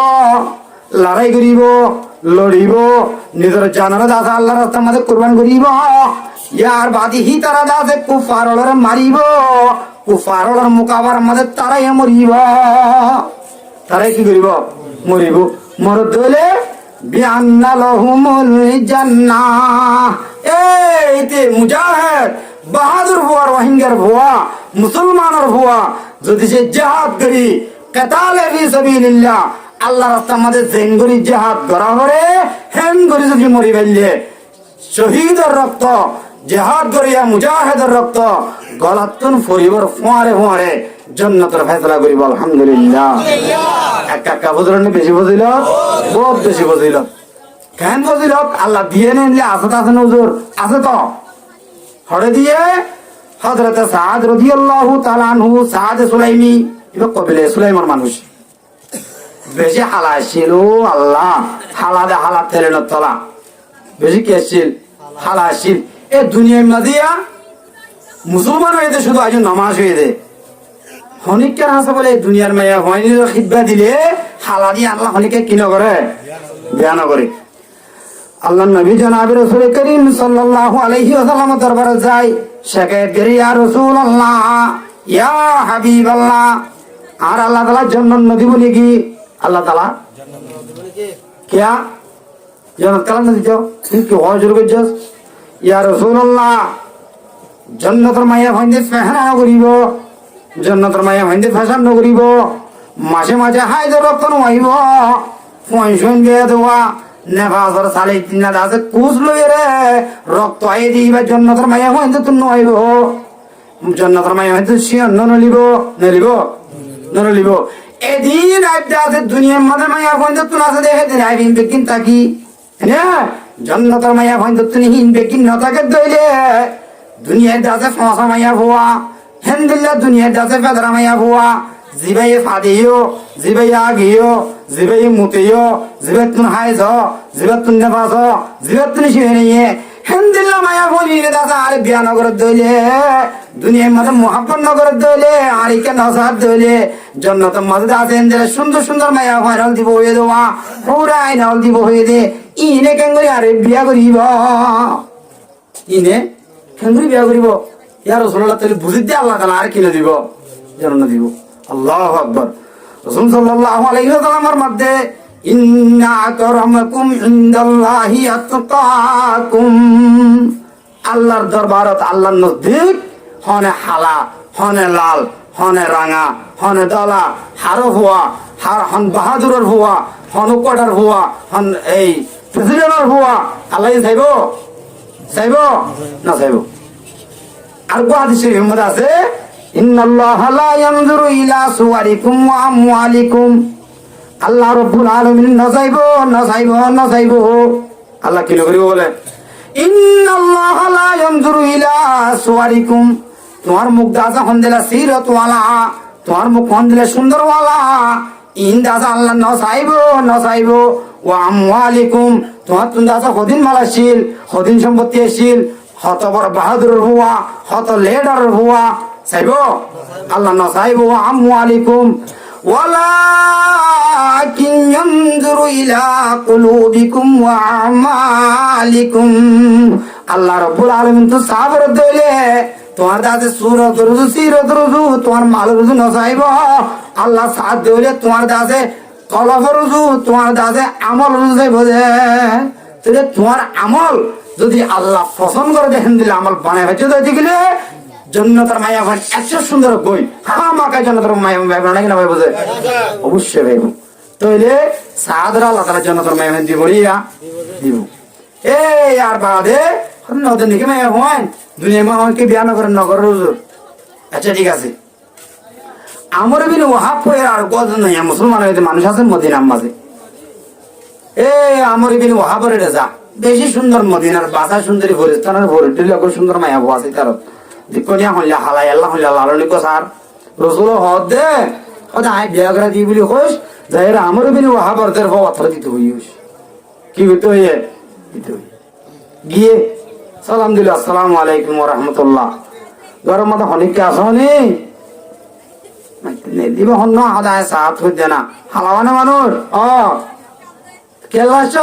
লড়াই করিব, লড়িব, নিজের জানার দাস আল্লাহ রাস্তার মাঝে কুরবান করিব। ইয়ার বাদি হি তারা দাসে কুফারলের মারিব, কুফারলের মোকাবার মাঝে তারাই মরিব। তারাই কি করিব? মরিব। মরদ হইলে বিআন্না লাহুমুল জান্নাহ। এইতে মুজাহিদ বাহাদুর ভুয়া, রোহিঙ্গার ভুয়া, মুসলমানের ভুয়া যদি সে জিহাদ করি কেতালে ফি সাবিলিল্লাহ আল্লাহ রাস্তার মাঝে জেন করি জিহাদ করা করে হেন করি যদি মরি ফেললে শহীদের রক্ত জিহাদ করিয়া মুজাহিদের রক্ত গলাতুন ফরিবর ফোয়ারে ফোয়ারে জান্নাতের ফয়সালা করিব আলহামদুলিল্লাহ। একা বুঝলেন বেশি ফজিলত, বহুত বেশি ফজিলত। কেন ফজিলত? আল্লাহ দিয়ে নিলে আছে তো আছে না হুজুর? আছে তো হরে দিয়ে হযরত সাদ রাদিয়াল্লাহু তাআলা আনহু, সাদ সুলাইমি এটা কবিলে সুলাইমার মানুষ বেশি হালা ছিল। আল্লাহ হালাদে হালা তেলে নতলা বেশি কে ছিল? হালা ছিল। এ দুনিয়ার মাদিয়া মুসলমান হয়ে দে, শুধু আজ নামাজ হয়ে দে হনিকের হাসে বলে দুনিয়ার মায়া হয়নি খিদবা দিলে হালা দিয়ে আল্লাহ হনিকে কি না করে? জ্ঞান করে। আল্লাহ নবী জনাব রাসূল করিম সাল্লাল্লাহু আলাইহি ওয়াসাল্লাম দরবারে যায়, শিকায়ত করে ইয়া রাসূলুল্লাহ, ইয়া হাবিবাল্লাহ। আর আল্লাহ তাআলা জান্নাত নদী বলে কি? আল্লাহ তাআলা क्या জান্নাত কালাম নদী তো কি হয় শুরু করছস? ইয়া রাসূলুল্লাহ, জান্নাতের মায়া হইন্দে ফেহরা করিব, জান্নাতের মায়া হইন্দে ফ্যাশন করিব, মাঝে মাঝে হায়দের রক্ত নইব, পয়সন দিয়ে দেওয়া নেফাজর সালে তিনা দাসে কুছ লইরে রক্ত আই দিবা জান্নাতের মায়া হইন্দে তুন নইব, জান্নাতের মায়া হইন্দে শিয়ন নলিব নলিব নলিব। এদিন আইতে আছে দুনিয়ার মধ্যে মায়া হইন্দে তুন আছে দেখে দিন আইবিন বেকিন তাকি হ্যাঁ জান্নাতের মায়া হইন্দে তুন হিন বেকিন ন থাকে দইলে দুনিয়ার দাসে ফাঁসা মায়া হওয়া হেন্দিল্লা দুনিয়ার দাসে ফেদরা মায়া হওয়া জিবাই ফাদিও, জিবাই আগিও, জিবাই মুতিও, জিবাই তুন হাইজ, জিবাই তুন নেফাস, জিবাই তুন শিবে নিয়ে হেন্দিল্লা মায়া বলি দাদা আরে বিয়া নগর দইলে দুনিয়ার মাঝে মোহাব্বত নগর দইলে আর ইকে নসাদ দইলে জান্নাতের মাঝে আছে হেন্দিল্লা সুন্দর সুন্দর মায়া ভাইরাল দিব হয়ে দেওয়া পুরা আইনাল দিব হয়ে দে ইনে কেঙ্গরি আরে বিয়া করিব, ইনে কেঙ্গরি বিয়া করিব। ইয়া রাসূলুল্লাহ তাহলে বুঝি দিয়ে আল্লাহ তাআলা আর কিনে দিব? জান্নাত দিব। আল্লাহু আকবার। রাসূল সাল্লাল্লাহু আলাইহি ওয়াসাল্লামের মধ্যে ইন্না আকরামাকুম ইনদাল্লাহি আতকাকুম, আল্লাহর দরবারত আল্লাহর নজদিক হনে হালা, হনে লাল, হনে রাঙা, হনে দলা, হারো হওয়া, হার হন বাহাদুরের হওয়া, হন কোটার হওয়া, হন এই প্রেসিডেন্টের হওয়া আল্লাহ চাইব? চাইব না চাইব? আর হাদিস শরীফের মধ্যে আছে ইন্নাল্লাহা লা ইয়ানজুরু ইলা সুওয়ারিকুম ওয়া আমওয়ালিকুম, আল্লাহ রাব্বুল আলামিন না চাইব না চাইব না চাইব। আল্লাহ কি করিব বলে ইন্নাল্লাহা লা ইয়ানজুরু ইলা সুওয়ারিকুম, তোমার মুখ দাসা হন দিলা সিরাত ওয়ালা, তোমার মুখ হন দিলা সুন্দর ওয়ালা ইন দাসা আল্লাহ না চাইব না চাইব। ওয়া আমওয়ালিকুম, তোমার তুন দাসা হদিন মালাশীল, হদিন সম্পত্তি আসিল, হত বড় বাহাদুরের হুয়া, হত লিডারের হুয়া চাইব? আল্লাহ না চাইব। ওয়া আমওয়ালিকুম ওয়ালাকিন ইয়ানজুরু ইলা কুলুবিকুম ওয়া আমালিকুম, আল্লাহ রাব্বুল আলামিন তো সাবর দইলে তোমার দাসে সুরত রুজু সিরত রুজু তোমার মাল রুজু না চাইব। আল্লাহ সাথ দইলে তোমার দাসে কলব রুজু তোমার দাসে আমল রুজু চাইব। যে তোমার আমল যদি আল্লাহ পছন্দ করে দেখেন দিলে আমল বানায় হচ্ছে তো গেলে জান্নাতের মায়া ভাই এত সুন্দর বই হ্যাঁ মাকে জান্নাতের মায়া ভাই নাকি না ভাই বোঝে? অবশ্যই ভাই। তাইলে সাদরা আল্লাহ তাআলা জান্নাতের মায়া ভাই দিব দিব। এই আর বাদে নদীর দিকে মায়া হয় দুনিয়া মা আমাকে বিয়া নগরের নগর হুজুর। আচ্ছা ঠিক আছে, আমার বিন ওয়াহাব পয়ের আর গজ নাই মুসলমান হইতে মানুষ আছে মদিনার মাঝে। আমার বিন ওয়াহাবের রেজা বেশি সুন্দর মদিনার বাসা সুন্দরী ফরিস্তানের ভরিটির লোক সুন্দর মায়া বউ আছে তার দিকনিয়া হইলা হালাই আল্লাহ হইলা লালনি কসার রসুল হদ দে হদ আই বিয়া করে দি বলি কইস যাইরা আমার বিন ওয়াহাবের দের পাথর দিতে হইস কি হইতো গিয়ে সালাম দিল, আসসালামু আলাইকুম ওয়া রাহমাতুল্লাহ। গরম মাথা হনিকে আসনি দিব হন্য সদায় চাহ থৈ দে না হালাওয়ানে মানুষ কেলাস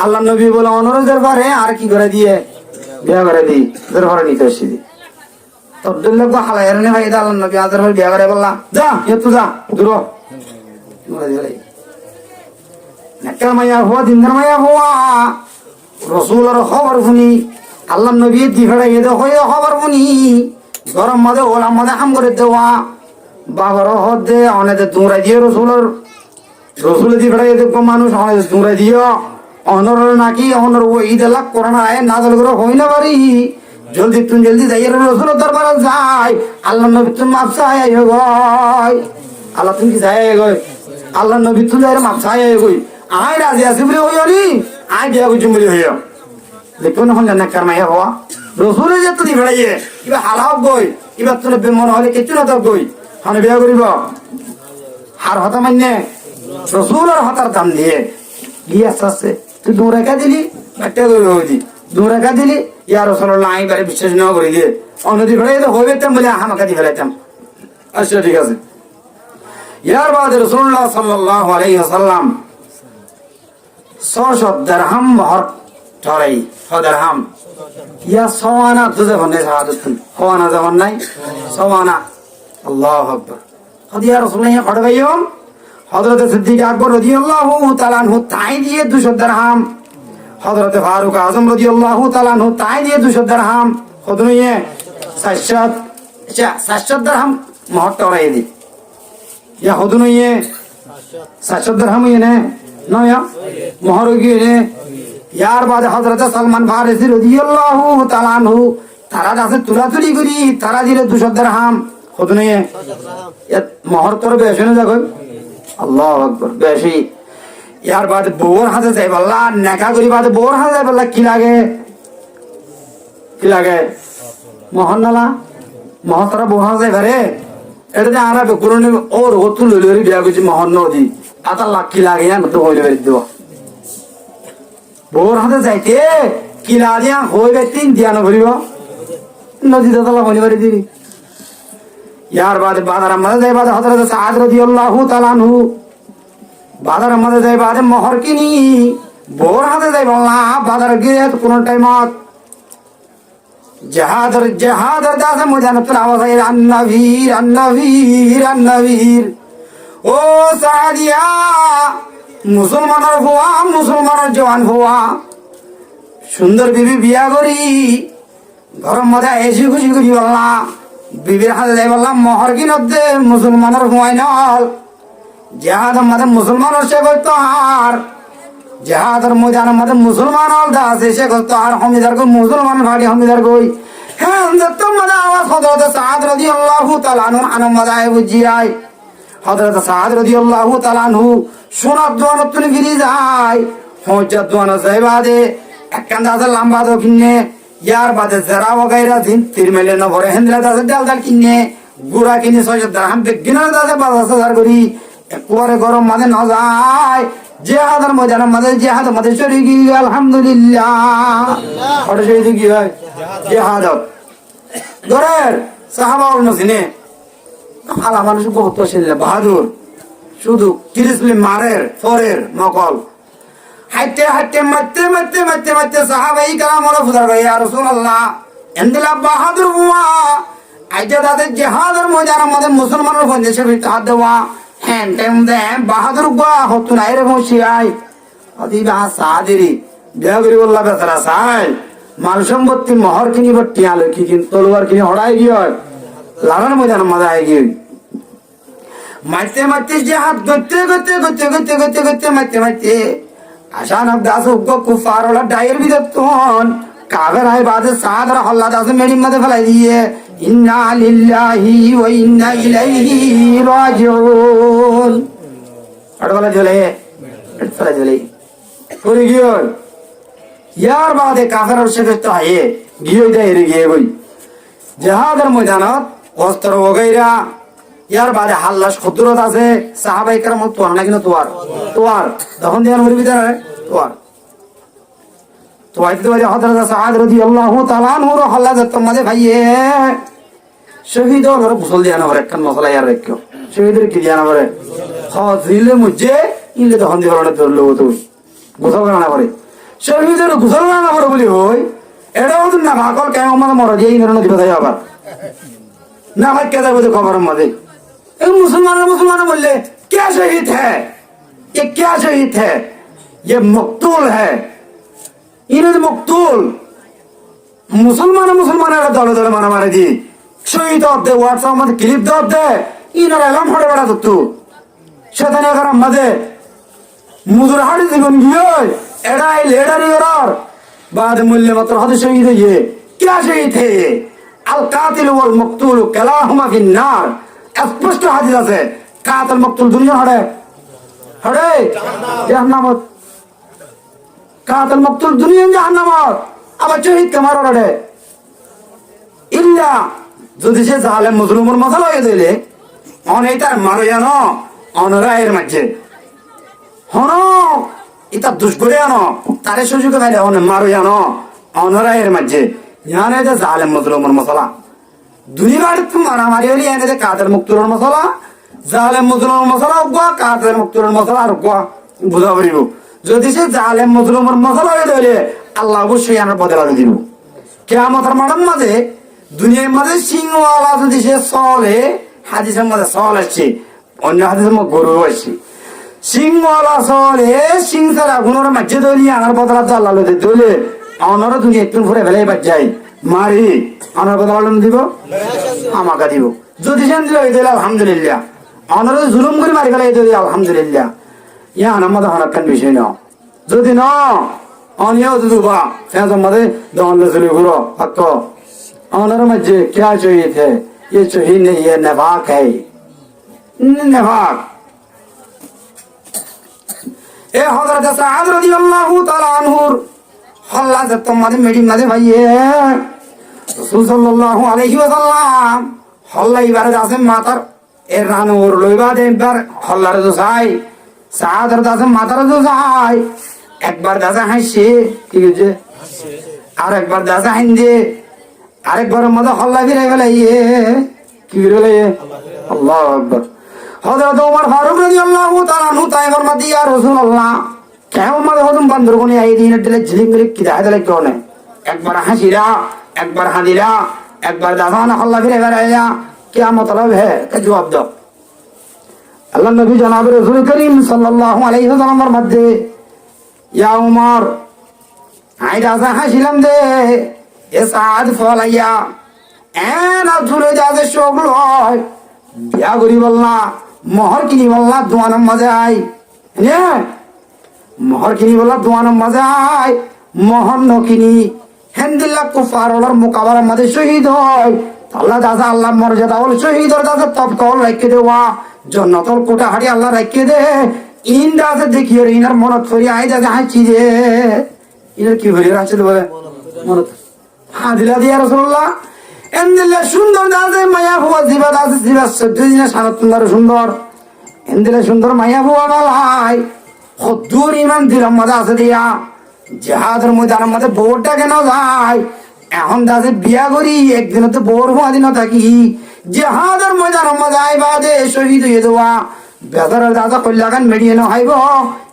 আল্লাহ নবী বলে অনুরোধের পরে আর কি করে দিয়ে বিয়া করে দিই তোর ঘরে নিতে আসছি তোর দুর্লভ হালাই এর ভাই আল্লাহ নবী আদের ঘরে বিয়া করে বললাম যা একটু যা দূর নেকর মাইয়া হওয়া দিনদার মাইয়া হওয়া রসুলের খবর শুনি আল্লাহ নবী দি ফেড়ে হয়ে খবর শুনি গরম মাঝে ওলাম মাঝে হাম করে দেওয়া বাবার হদ দে অনেকে দৌড়াই দিয়ে রসুলের দি ফেড়ে দেখবো মানুষ অনেক দৌড়াই দিও অনর নাকি অনর ও ঈদ লাখ করোনা না দল করে হই না পারি জলদি তুমি জলদি যাই রসুলের দরবার যাই আল্লাহ নবী তুমি মাপ চাই গই আল্লাহ তুমি কি চাই গই আল্লাহ নবী তুমি মাপ চাই গই আয় রাজি আছি বলে হইও নি আয় বিয়া করছি বলে হইও দেখুন এখন জানা কার মাইয়া হওয়া রসুলের যে তুমি বেড়াইয়ে কিবা হালাও গই কিবা তোর মনে হলে কিছু না তোর গই হানে বিয়া করিব হার হতা মান্যে রসুলের হতার দাম দিয়ে গিয়ে আস্তে আস্তে তুই 2 টাকা দিলি একটা করে হইতি 2 টাকা দিলি ইয়া রসুল্লাহ আই বারে বিশ্বাস না করে দিয়ে অন্যদি বেড়াই তো হইবে তেম বলে আমাকে দি ফেলাইতাম। আচ্ছা ঠিক আছে। ইয়ার বাদে রসুল্লাহ সাল্লাল্লাহু আলাইহি ওয়াসাল্লাম 600 দিরহাম মহর ধরাই দিরহাম ইয়া সওয়ানা দুজে বনে শাহাদাত সওয়ানা zaman নাই সওয়ানা আল্লাহু আকবার ইয়া রাসূলুল্লাহ পড়বাইও হযরত সিদ্দিক আকবর রাদিয়াল্লাহু তাআলা আনহু তাই দিয়ে 200 দিরহাম হযরত ফারুক আযম রাদিয়াল্লাহু তাআলা আনহু তাই দিয়ে 200 দিরহাম হদনিয়ে 700 দিরহাম মহর ধরাই দি ইয়া হদনিয়ে 700 দিরহাম ইনে নয়া মহর গিয়ে ইয়ার বাদে হযরত সালমান ফারিসি রাদিয়াল্লাহু তাআলা আনহু তারা দাসে তুলাতুলি করি তারা দিলে 200 দিরহাম খুদনিয়ে মহর তোর বেশি না দেখো আল্লাহু আকবার বেশি। ইয়ার বাদে বোর হাতে যাই বললা নেকা করি বাদে বোর হাতে যাই বললা কি লাগে মহর নালা মহর তোরা বোর হাতে যাই ভারে এটা যে আমরা বেকুরনি ওর হতু লইলি বিয়া করছি মহর নদী আতা লাখ কি লাগে না তো হইলে বের দিব বোর হাতে যাইতে কিলা দিয়া হইবে 3 দিয়া নভরিব নদী দাদা হইলে বাড়ি দিবি। ইয়ার বাদে বাদার মাঝে যাই বাদে হযরত সাদ রাদিয়াল্লাহু তাআলা আনহু বাদার মাঝে যাই বাদে মোহর কিনি বোর হাতে যাই বললা বাদার গিয়ে কোন টাইমত জাহাদের দাসে মুজানাতুল আওয়াজ আন্নবীর ও সাদিয়া মুসলমানের হওয়া মুসলমানের জওয়ান হওয়া সুন্দর বিবি বিয়া করি ঘরের মধ্যে এসি খুশি খুশি বললাম বিবির হাতে যাই বললাম মহর কিনত দে মুসলমানের হুয়াই নল জেহাদের মধ্যে মুসলমানের সে করতো আর জেহাদের ময়দানের মধ্যে মুসলমান দাস সে করতো আর হমিদার কই মুসলমান ভাড়ি হমিদার কই হ্যাঁ তোমাদের আওয়াজ হযরত সাদ রাদিয়াল্লাহু তাআলা আনহু আনন্দায় বুঝিয়াই হযরত সাদ রাদিয়াল্লাহু তাআলা আনহু সোনার দোয়ানো তুলে গিরি যায় হজ্জাত দোয়ানো যাই বাদে একখান দাসের লাম্বা দো কিনে ইয়ার বাদে যারা বগাইরা দিন 3 মিলে ন ভরে হেন্দ্রা দাসের ডাল কিনে গুড়া কিনে 600 দিরহাম বেগিনার দাসে 5000 করি একবারে গরম মাঝে ন যায় জিহাদের মধ্যে শরীকি আলহামদুলিল্লাহ ওটা শরীকি কি হয় জিহাদ ধরের সাহাবা নসিনে আলা মানুষ বহুত ছিল বাহাদুর শুধু 30 মিনিট মারের ফরের নকল হাইতে মারতে সাহাবাই কালাম ওরা ফুদার ভাই ইয়া রাসূলুল্লাহ এন্দিলা বাহাদুর হুয়া আইতে তাদের জিহাদের ময়দানের মধ্যে মুসলমানের বন্ধে হাত দেওয়া হ্যাঁ টাইম দে বাহাদুর গা হতো না এরকম শিয়াই অদিবা সাদেরি বিয়া করি বললা বেচারা চাই মাল সম্পত্তি মহর কিনিব টিয়ালে কি কিন তলোয়ার কিনে হড়াই গিয়ে লাগার ময়দানের মধ্যে আই গিয়ে মারতে জিহাদ করতে মারতে আশানক দাস কুফার ওলা ডায়ের ভিতর তখন কাবের আয় বাদে সাদর হল্লা দাস মেডির মধ্যে ফেলাই দিয়ে ইন্না লিল্লাহি ওয়া ইন্না ইলাইহি রাজিউন আড়বালা জ্বলে ফেলা জ্বলে করে গিয়ে ইয়ার বাদে কাফের সাথে তো আয়ে গিয়ে দেয় গিয়ে বই জিহাদের ময়দানত অস্ত্র বগাইরা ইয়ার বাদে হাল্লাস খুদরত আছে সাহাবাই কেরাম তোয়ার না কিনা তোয়ার তখন দেওয়ার ভিতরে তোয়ার তো আইতে পারে হযরত সাদ রাদিয়াল্লাহু তাআলা আনহু হল্লা যে তোমাদের ভাইয়ে শহীদ হলো গোসল দিয়া না একটা মশলা ইয়ার রাখো শহীদের কি দিয়া না পারে জিলে মুজে ইলে তখন দিবার ধরলো তো গোসল না পারে শহীদের গোসল না পারে বলি হই এটাও তো না পাগল কেন আমার মরা দিয়ে ইনার নদী বাজায় আবার না ভাই কে যাবে খবরের মধ্যে এই মুসলমান बोले क्या शहीद है ये क्या शहीद है ये मकतूल है इन्हें मकतूल मुसलमान दौड़े दौड़े मारा मारे दी शहीद दे व्हाट्सएप मध्य क्लिप दे इन्हें एलम फटे बड़ा तू शैतान अगर मध्य मुजुर हाड़ी दिगन गियो एडाई लेडरी और बाद मूल्य मात्र हद शहीद है ये क्या शहीद है ये अल कातिल वल मकतूल कलाहुमा फिन नार स्पष्ट हादिस আছে কাতল মকতুল দুনিয়া হড়ে হড়ে জাহান্নামত কাতল মকতুল দুনিয়া জাহান্নামত আবার শহীদ কামার হড়ে ইল্লা যদি সে জালেম মুজলুমের মশলা হয়ে দিলে অনেক তার মারো জানো অনরায়ের মাঝে হন এটা দুষ করে আনো তারে সুযোগ খাইলে অনেক মারো জানো অনরায়ের মাঝে জানে যে জালেম মুজলুমের মশলা দুনিয়ার মারামারি হলে এনে কাদের মুক্তুরের মশলা জালেম মুজলুমের মশলা উগা কাদের মুক্তুরের মশলা আর উগা বুঝা পারিব যদি সে জালেম মুজলুমের মশলা হয়ে ধরে আল্লাহ অবশ্যই আনার বদলা দিব কিয়ামতের মাঠের মাঝে দুনিয়ার মাঝে সিংওয়ালা যদি সে চলে হাদিসের মাঝে চল আসছে অন্য হাদিসের মধ্যে গরু আসছে সিংওয়ালা চলে সিং ছাড়া গুণের মাঝে ধরি আনার বদলা আল্লাহ ধরলে অনারও দুনিয়া একটু ঘুরে ফেলে এবার যাই মারি আমার কথা বলেন দিব আমাকে দিব যদি সেন দিল এই দিল আলহামদুলিল্লাহ আমার জুলুম করে মারি ফেলে এই দিল আলহামদুলিল্লাহ ইয়া আমাদের হনাকান বিষয় না যদি না অনিও দুবা ফেজ আমাদের দলে চলে ঘুরো হক আমার মধ্যে क्या चाहिए थे ये चाहिए नहीं ये नफाक है नफाक ए हजरत सअद রাদিয়াল্লাহু তাআলা আনহুর হল্লা যে তোমাদের মেডি মাঝে ভাইয়ে রাসূল সাল্লাল্লাহু আলাইহি ওয়াসাল্লাম হল্লা ইবারে আছে মাতার এর রানো ওর লইবা দেবার হল্লার দোসাই সাদর দাসে মাতার দোসাই একবার দাসা হাসি কি হইছে আর একবার দাসা হিন্দে আরেকবার মধ্যে হল্লা ফিরে গেল ইয়ে কি ফিরে গেল আল্লাহু আকবার হযরত ওমর ফারুক রাদিয়াল্লাহু তাআলা আনহু তাইবার মধ্যে ইয়া রাসূলুল্লাহ কেমন মধ্যে হদম বান্দর কোনে এই দিনের দিলে ঝিলিং করে কি দেখা দিলে কোন একবার হাসিরা একবার হাদিরা একবার দাসানা হল্লা ফিরে গেল क्या मतलब है का जवाब दो अल्लाह नबी जनाब रसूल करीम सल्लल्लाहु अलैहि वसल्लम मध्य या उमर आई दासा हासिलाम दे এ সাদ ফলাইয়া এনা ধুলে যাবে সগল হয় বিয়া করি বলনা মোহর কিনি বলনা দোয়ানোর মজা আই হ্যাঁ মোহর কিনি বলনা দোয়ানোর মজা আই মোহর নকিনি হেন্দিল্লা কুফারর মোকাবেলার মধ্যে শহীদ হয় আল্লাহ দাদা আল্লাহ মর্যাদা বল শহীদর দাদা তপ কল রাখে দেওয়া জন্নতর কোটা হাড়ি আল্লাহ রাখে দে ইন দাদা দেখিয়ে ইনার মনত করি আই দাদা হাঁচি দে ইনার কি হয়ে আছে বলে মনত হাদিলা দিয়া রাসূলুল্লাহ এন্দিলে সুন্দর দাদা মায়া হুয়া জিবা দাদা জিবা সদ্দিনা সারাতুল্লাহ সুন্দর এন্দিলে সুন্দর মায়া হুয়া বালাই খদ্দুর ইমান দিলাম মজা আছে দিয়া জিহাদের ময়দানের মধ্যে বোরটা কেন যায় এখন দাদা বিয়া করি একদিন তো বোর হওয়া দিন থাকি জিহাদের ময়দানের মধ্যে আইবাদে শহীদ হয়ে দেওয়া বেদার দাদা কল্যাণ মেডিয়ে নহাইব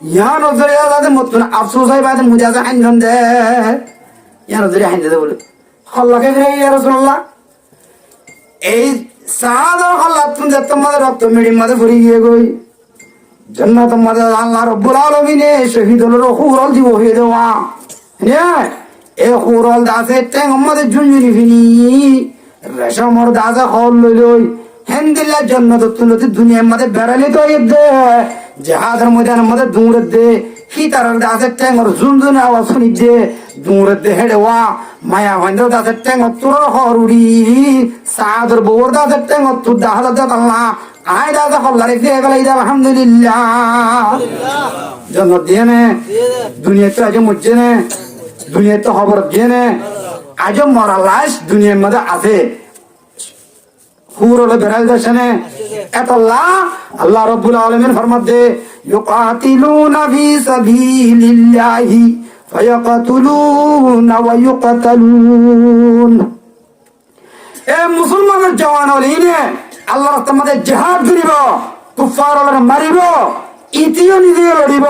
ইয়া নজরে দাদা মতন আফসোস আইবাদে মুজাজা হাইন দে ইয়া নজরে হাইন দে বলে হল্লাকে ফিরে ইয়া রাসূলুল্লাহ এই সাদ হল্লা তুমি তোমাদের রক্ত মেডির মধ্যে ভরে গিয়ে গই জান্নাত মধ্যে আল্লাহ রাব্বুল আলামিন শহীদ হলো হুরল দিব হয়ে দেওয়া হ্যাঁ এ হুরল দাসে টেং মধ্যে জুনজুনি ফিনি রেশমর দাসে হল লই হেন্দিল্লা জান্নাত তুলতে দুনিয়ার মধ্যে বেড়ালি তো দে জিহাদের ময়দানের মধ্যে দূরে দে হিতার দাসে টেংর জুনজুনি আওয়াজ শুনি দে দূরে দে হেড়েওয়া মায়া ভান্ড দাসে টেং তোর হরুড়ি সাদর বোর দাসে টেং তুর দাহাদ আল্লাহ আয় দাদা হল্লারে ফিরে গেল আলহামদুলিল্লাহ জান্নাত দিয়ে নে দুনিয়াতে আজ মজ্জে নে দুনিয়াতে খবর দিয়ে নে আজ মরা লাশ দুনিয়ার মধ্যে আছে হুরলে বেড়াল দর্শনে এত আল্লাহ রাব্বুল আলামিন ফরমাতে ইউকাতিলুনা ফি সাবিলিল্লাহি فيقتلون ويقتلون এ মুসলমানের জওয়ান হলে আল্লাহ রাস্তার মধ্যে জিহাদ করিব, কুফার হলে মারিব, ইতিও নিজে লড়িব,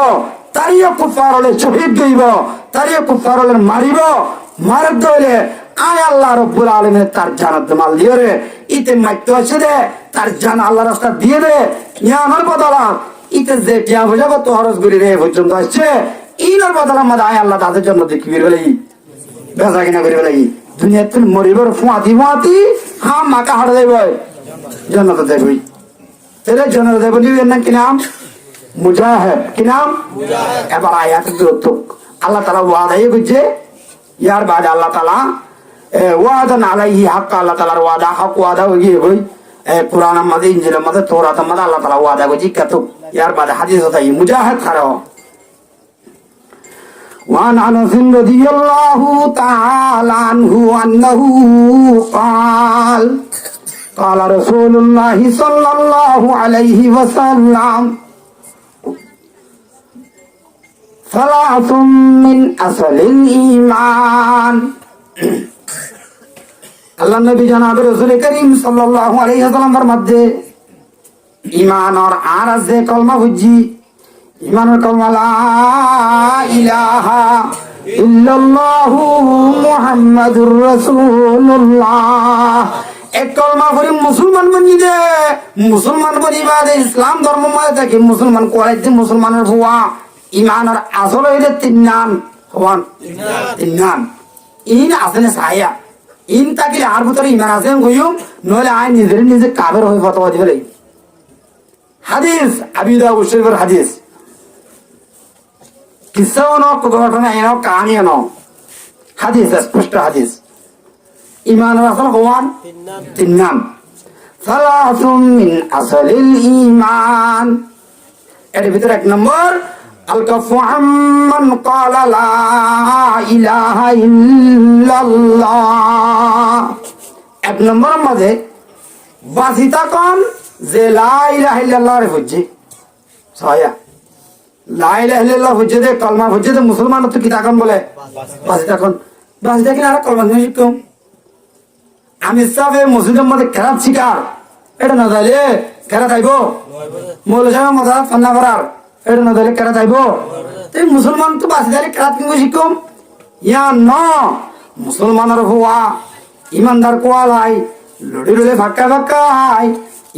তারিও কুফার হলে শহীদ হইব, তারিও কুফার হলে মারিব, মারার দইলে আয় আল্লাহ রব্বুল আলামিন তার জানাত মাল দিয়ে রে, ইতে মাইতে আছে দে তার জান আল্লাহ রাস্তা দিয়ে দে, ইয়ানোর বদলা ইতে যে টিয়া বুঝাবো তো হরস করি রে পর্যন্ত আসছে, ইনোর বদলা মধ্যে আয় আল্লাহ তাদের জন্য দেখবি বলে বেচা কিনা করি বলে দুনিয়াতে মরিবর ফুয়াতি ফুয়াতি হাম মাকা হাড় দেব জন্নত দেবই তেরে জন্নত দেব দিবেন না কি নাম মুজাহিদ, কি নাম এবার আয়াত তো আল্লাহ তাআলা ওয়াদাই করছে, ইয়ার বাদে আল্লাহ তাআলা ওয়াদান আলাইহি হাক্কা, আল্লাহ তাআলার ওয়াদা হক ওয়াদা হয়ে গিয়ে বই কুরআনের মধ্যে ইনজিলের মধ্যে তওরাতের মধ্যে আল্লাহ তাআলা ওয়াদা করছে কত, ইয়ার বাদে হাদিস হতাই মুজাহিদ খারাও وعن انس رضي الله تعالى عنه انه قال قال رسول الله صلى الله عليه وسلم ثلاث من اصل الايمان আল্লাহ নবী জনাব রাসূল করিম সাল্লাল্লাহু আলাইহি ওয়াসাল্লাম ফরমাতে ঈমান আর আছে কলমা বুঝি ইমানের কলমা লা ইলাহা ইল্লাল্লাহু মুহাম্মাদুর রাসূলুল্লাহ, এক কলমা পড়ি মুসলমান বনি দে, মুসলমান বনি বাদে ইসলাম ধর্ম মানে থাকে মুসলমান কোয়াইতে মুসলমানের ভুয়া ইমানের আসল হইলে তিন নাম হওয়ান, তিন নাম ইন আসলে সায়া ইন তাকিলে আর ভিতরে ইমান আছে কইম নইলে আই নিজের নিজে কাফের হয়ে ফতোয়া দিবে। হাদিস আবু দাউদ শরীফের হাদিস, কিসাও ন ঘটনা এনো কাহিনী এনো হাদিস স্পষ্ট হাদিস, ইমানের আসল হওয়ান তিন নাম, সালাসুম মিন আসলিল ঈমান, এর ভিতরে এক নম্বর আল কাফু আম্মান ক্বালা লা ইলাহা ইল্লাল্লাহ, এক নম্বরের মধ্যে বাসিতা কোন যে লা ইলাহা ইল্লাল্লাহ রে বুঝি ছয়া লা ইলাহা ইল্লাল্লাহ বুঝে দে কলমা বুঝে দে মুসলমান তো কি তাকন বলে বাসিতা কোন বাসিতা কি আর কলমা শিখুম আমি সবে মসজিদের মধ্যে খেরাত শিকার এটা না যাইলে খেরাত আইব মৌলা সাহেব মাথা ঠান্ডা করার এটা না যাইলে খেরাত আইব, এই মুসলমান তো বাসি যাইলে খেরাত কিনবো শিখুম ইয়া ন মুসলমানের হওয়া ইমানদার কোয়ালাই লড়ি লড়ে ফাঁকা ফাঁকা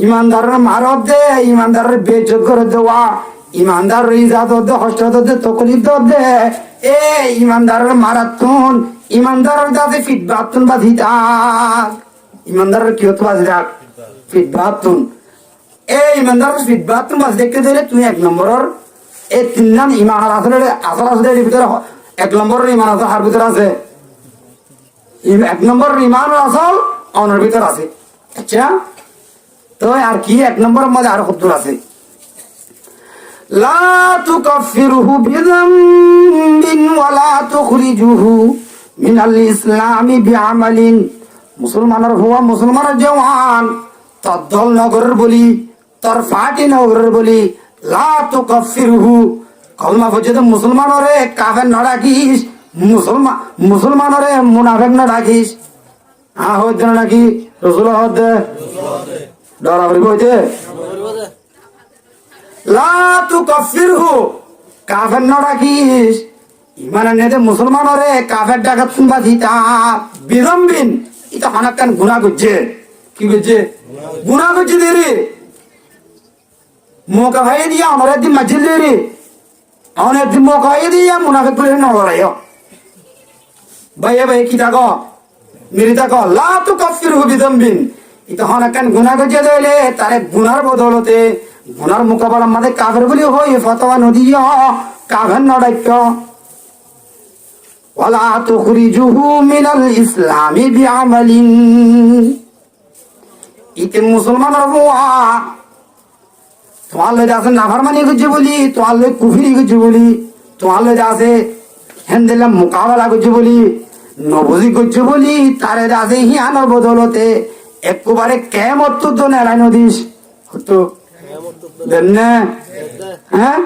ইমানদারের মারত দে, ইমানদারের বেজত করে দেওয়া, ইমানদারের ইজাত দে, হস্ত দে, তকলিফ দে, এ ইমানদারের মারাতুন ইমানদারের দাঁতে ফিট বাতুন বাঁধি থাক, ইমানদারের কি হতো বাঁধি থাক ফিট বাতুন, এই ইমানদারের ফিট বাতুন বাঁধি দেখতে দিলে তুমি এক নম্বরের এই তিন নাম ইমান আসলে আসল আসলে এর ভিতরে এক নম্বরের ইমান আসল হার ভিতরে আছে, এক নম্বরের ইমান আসল অনের ভিতরে আছে। আচ্ছা তো আর কি এক নম্বরের মধ্যে আরো কত আছে, লা তুকাফিরহু বিযামবিন ওয়ালা তুখরিজুহু মিনাল ইসলামি বিআমালিন, মুসলমানের হওয়া মুসলমানের জওয়ান তোর দল নগরের বলি তোর ফাটি নগরের বলি লা তুকাফিরহু কলমা বুঝে তো মুসলমানরে কাফের না ডাকিস, মুসলমানরে মুনাফিক না ডাকিস, হইতে না নাকি রসুল হতে ডরাবরি বইতে লা তুকাফিরহু কাফের না ডাকিস, ইমানের নেতে মুসলমানরে কাফের ডাকাত শুনবা দিতা বিলম্বিন এটা হানাকান গুনাহ করছে, কি করছে গুনাহ করছে দেরি মৌকা ভাই দিয়া আমার একদিন মাঝিল দেরি আমার একদিন মৌকা ভাই দিয়া মুনাফিক বলে না লড়াই ভাইয়া ভাই কি থাকো মিরি থাকো লা তুকাফিরহু বিযামবিন এটা হানাকান গুনাহ করছে দইলে তারে গুনার বদলতে গুনার মোকাবেলা আমাদের কাফের বলি হই ফতোয়া নদিয়া কাফের না ডাক্য ওয়ালা তুখরিজুহু মিনাল ইসলামি বিআমালিন, ইতে মুসলমানের হওয়া তোমার লয়ে আছে নাফরমানি করছে বলি, তোমার লয়ে কুফরি করছে বলি, তোমার লয়ে আছে হেন্দেলা মোকাবেলা করছে বলি, নবুজি করছে বলি, তারে আছে হিয়ানোর বদলতে একেবারে কেমত তো নেলাই নদিস হতো দেনে হ্যাঁ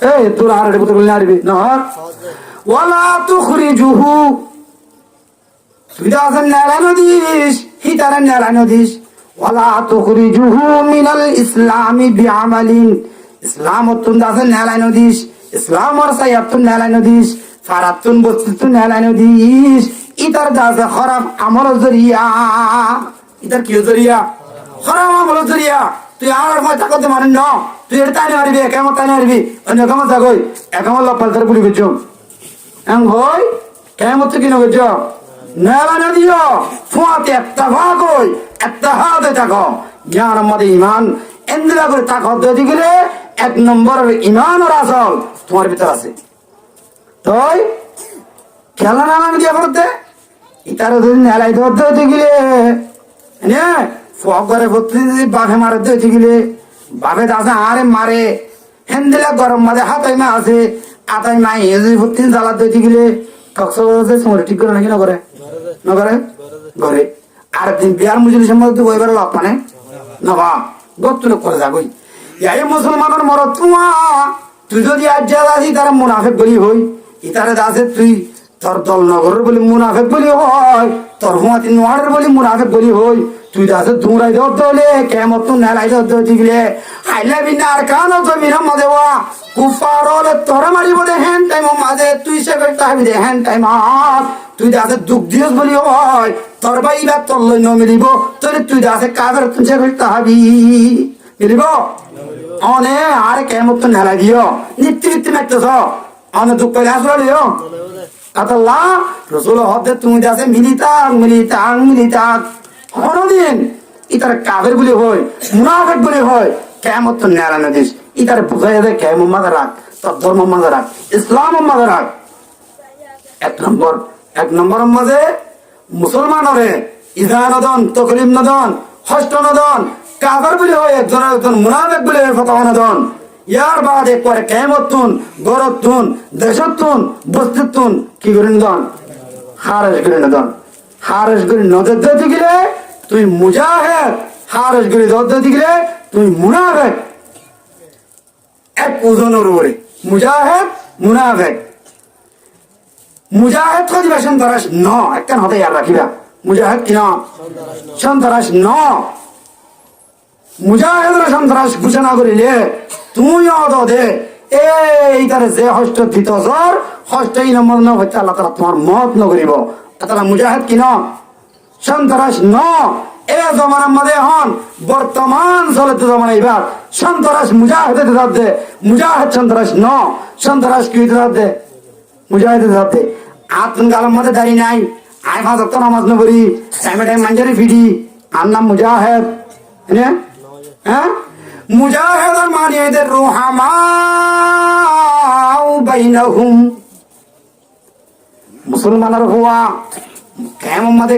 এই তোর আর এটা বলতে আরবি না ওয়ালা তুখরিজুহু তুই দাসন নারায়ণ দিস হিতারান নারায়ণ দিস ওয়ালা তুখরিজুহু মিনাল ইসলামি বিআমালিন ইসলাম তুন দাসন নারায়ণ দিস ইসলাম আর সায়াতুন নারায়ণ দিস ফারাতুন বস্তুতুন নারায়ণ দিস ইতার দাস খারাপ আমল জরিয়া ইতার কি জরিয়া খারাপ আমল জরিয়া তুই আর মই তাকতে মানেন না তুই এটা তাই মারবি কেমন তাই মারবি অন্য কেমন থাকই একেমন লপাল ধরে পুলি গেছ এম হই কেমন তো কিনে গেছ নারায়ণ দিও ফুয়াতে একটা ভাগ হই একটা হাতে থাকো জ্ঞান আমাদের ইমান এন্দ্রা করে তাকত দিয়ে গেলে এক নম্বরের ইমান আর আসল তোমার ভিতর আছে তাই খেলা নানান দিয়ে করতে ইতারও যদি নেলাই ধরতে হতে গেলে ফরে ভর্তি বাঘে মারে দিতে গেলে বাঘে দাসে আরে মারে হেন্দিলা গরম মাঝে হাতাই মা আছে আতাই মা এজি ভর্তি জ্বালা দিতে গেলে কক্সবাজার সময় ঠিক করে নাকি না করে না করে ঘরে আর দিন বিয়ার মুজুরি সম্বন্ধে তুই বইবার লাভ মানে না বা গত্তুলে করে যাবই এই মুসলমানের মরত তুই যদি আজ যা আসি তারা মুনাফেক বলি হই ইতারে দাসে তুই তোর দল নগরের বলি মুনাফেক বলি হয় তোর হুমাতি নোয়ারের বলি মুনাফেক বলি হই তুই দাসে দুরাই ধরতে হলে কেমন তো নেলাই ধরতে হতে গেলে হাইলে বিনা আর কানো তো বিনা মাঝে ওয়া কুফার হলে তোর মারিব দে হ্যান টাইম মাঝে তুই সে করতে হবি দে হ্যান টাইম তুই দাসে দুঃখ দিয়স বলি হয় তোর ভাই বা তোর লই নমিলিব তোর তুই দাসে কাজের তুই সে করতে হবি মিলিব অনে আর কেমন তো নেলাই দিও নিত্য নিত্য মেটতেছ অনে দুঃখ পাইলে আসলে দিও আল্লাহ রসুল হতে তুমি দাসে মিলিতাক কোনদিন ইতার কাফের বলি হয় মুনাফিক বলি হয় কেমন তো নেড়ানো দিস ইতার বুঝাই দেয় কেমন মাঝে রাখ তোর ধর্ম মাঝে রাখ ইসলাম মাঝে রাখ এক নম্বর মাঝে মুসলমানরে ইজা নদন তকলিম নদন হস্ত নদন কাফের বলি হয় একজন মুনাফিক বলি হয় ফতোয়া নদন ইয়ার বাদে পরে কেমতুন গরতুন দেশতুন বস্তুতুন কি করে নদন হারেস করে নদন হারেস করে নজর দিতে গেলে তুই মুজাহিদ হারেস করে নজর দিতে গেলে তুই মুনাফিক এক ওজনের উপরে মুজাহিদ মুনাফিক মুজাহিদ কই দিবা সন্ত্রাস ন একটা হতে ইয়ার রাখিবা মুজাহিদ কি না সন্ত্রাস ন মুজাহিদরা সন্ত্রাস ঘোষণা করিলে তুই দে এই তারে যে হস্ত দিত জ্বর হস্ত এই নম্বর ন হচ্ছে আল্লাহ তালা তোমার মত নকরিব তারা মুজাহিদ কি ন সন্ত্রাস ন এ জমানার মধ্যে হন বর্তমান চলতে জমানা এবার সন্ত্রাস মুজাহিদের দাব দে মুজাহিদ সন্ত্রাস ন সন্ত্রাস কি দাব দে মুজাহিদের দাব দে আতন গালের মধ্যে দাঁড়িয়ে নাই আই ফাঁস তো নামাজ নবরি টাইমে টাইম মাঞ্জারি ফিডি আর নাম মুজাহিদ হ্যাঁ মুজাহিদ মানে এদের রুহামাউ বাইনাহুম মুসলমানের হওয়া কেমন মাঝে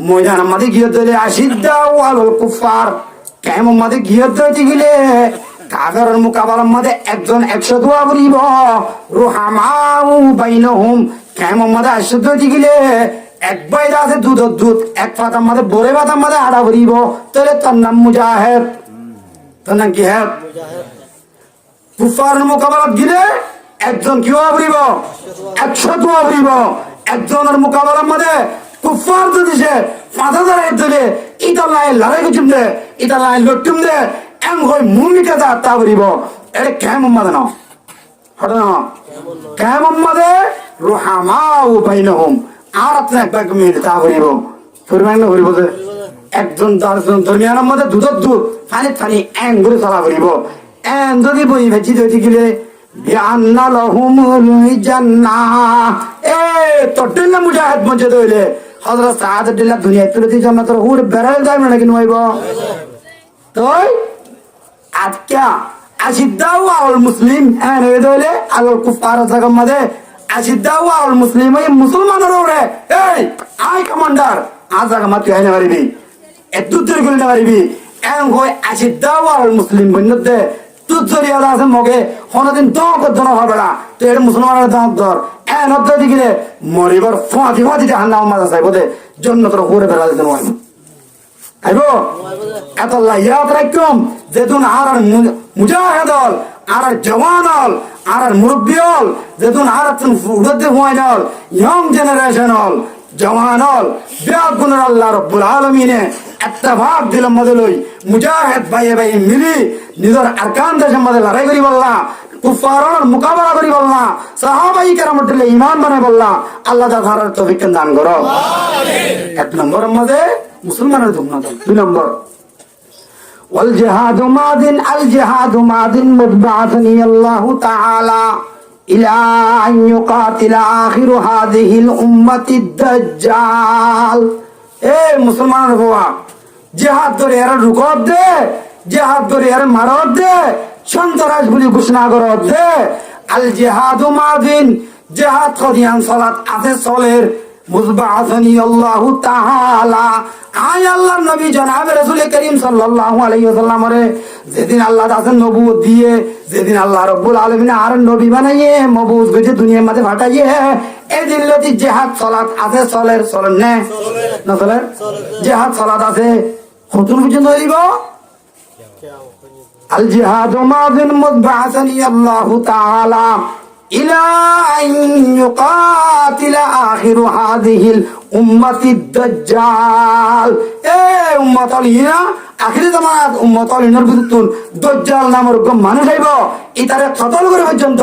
ময়দানের মাঝে গিয়ে দিলে আশিদ্দাউ আলাল কুফার কেমন মাঝে গিয়ে দিতে গেলে কাফেরের মোকাবেলার মাঝে একজন 100 দোয়া করিব রুহামাউ বাইনাহুম কেমন মাঝে আশিদ্দ দিতে গেলে এক বাইরে আছে দুধ এক পাতার মাঝে বড়ে পাতার মাঝে আড়া করিব তাহলে তার নাম মুজাহিদ তার নাম কি হ্যাঁ কুফারের মোকাবেলা গিলে একজন কি করিব 100 দোয়া করিব একজনের মোকাবেলার মধ্যে কুফার যদি সে 5000 দিলে ইটা লাই লড়াই কুচুম দে ইটা লাই লটুম দে এম হই মুমিকা দা তা করিব এটা কেমন মাদে না হঠাৎ না কেমন মাদে রুহামাউ বাইনহুম আর আপনি একবার মিলে তা করিব পরিমাণ করিব যে একজন দশজন দরমিয়ানের মধ্যে দুধ ফানি এন করে চলা করিব এন যদি বই ভেজি দিতে গেলে বিআন্না লাহুমুল জান্নাহ এ তোটিল্লা মুজাহিদ মঞ্জে দইলে হযরত সাআদুল্লাহ দুনিয়া তুলতে জান্নাতের হুর বেরাল যাবে নাকি নইব তোই আজকে আশিদ্দাউ আল মুসলিম এন এ দইলে আল কুফার জায়গা মধ্যে আশিদ্দাউ আল মুসলিম এই মুসলমানের ওরে এই আই কমান্ডার আজ জায়গা মাতি আইনা পারিবি এতুতের গুলি না পারিবি এন কই আশিদ্দাউ আল মুসলিম বন্নতে তুই জরিয়া আছে মগে কোনদিন দক ধরা হবে না তো এটা মুসলমানের দাঁত ধর এন অধ্যায় দিলে মরিবার ফাঁদি জাহান্নাম মাঝে চাইব দে জন্নতের উপরে বেড়া দিতে নয় আইব এত ইয়াদ রাখুম যেদিন আর মুজাহিদ হল আর জওয়ান হল আর মুরব্বী হল যেদিন আর উড়তে হুয়াই হল ইয়ং জেনারেশন হল জওয়ান হল বেগুন আল্লাহ রব্বুল আলমিনে একটা ভাগ দিল মধ্যে লই মুজাহিদ ভাইয়ে ভাই মিলি নিজের আরকান দেশের মধ্যে লড়াই করি বললা কুফারের মোকাবেলা করি বললা সাহাবাই কেরামতুল্লাহ ঈমান বানাই বললা আল্লাহ তাআলার তৌফিক দান করো আমিন। এক নম্বরের মধ্যে মুসলমানের দুর্নাম। দুই নম্বর والجهاد ماض الجهاد ماض متبعثني الله تعالى إلى أن يقاتل آخر هذه الأمة الدجال এই মুসলমানের বাবা জিহাদ করে এর রুকত দে জিহাদ করে এর মারত দে সন্ত্রাস বলি ঘোষণা করত দে আল জিহাদু মাদিন জিহাদ কদিয়ান সালাত আছে চলের মুজবাআসানি আল্লাহু তাআলা আয় আল্লাহর নবী জনাব রাসূল করিম সাল্লাল্লাহু আলাইহি ওয়াসাল্লামরে যেদিন আল্লাহ তাআলা নবুয়ত দিয়ে যেদিন আল্লাহ রাব্বুল আলামিন আর নবী বানাইয়ে মবুজ গজে দুনিয়ার মধ্যে পাঠাইয়ে এই দিন লতি জিহাদ সালাত আছে চলের চলেন না না চলের জিহাদ সালাত আছে কত পর্যন্ত হইব আল জিহাদু মাযিন মুজবাআসানি আল্লাহু তাআলা إلى أن يقاتل آخر هذه الأمة الدجال أمة الهنا آخر زمان أمة الهنا বিরুদ্ধে দজ্জাল নামের মানুষ আইব ইতারে কতল করে পর্যন্ত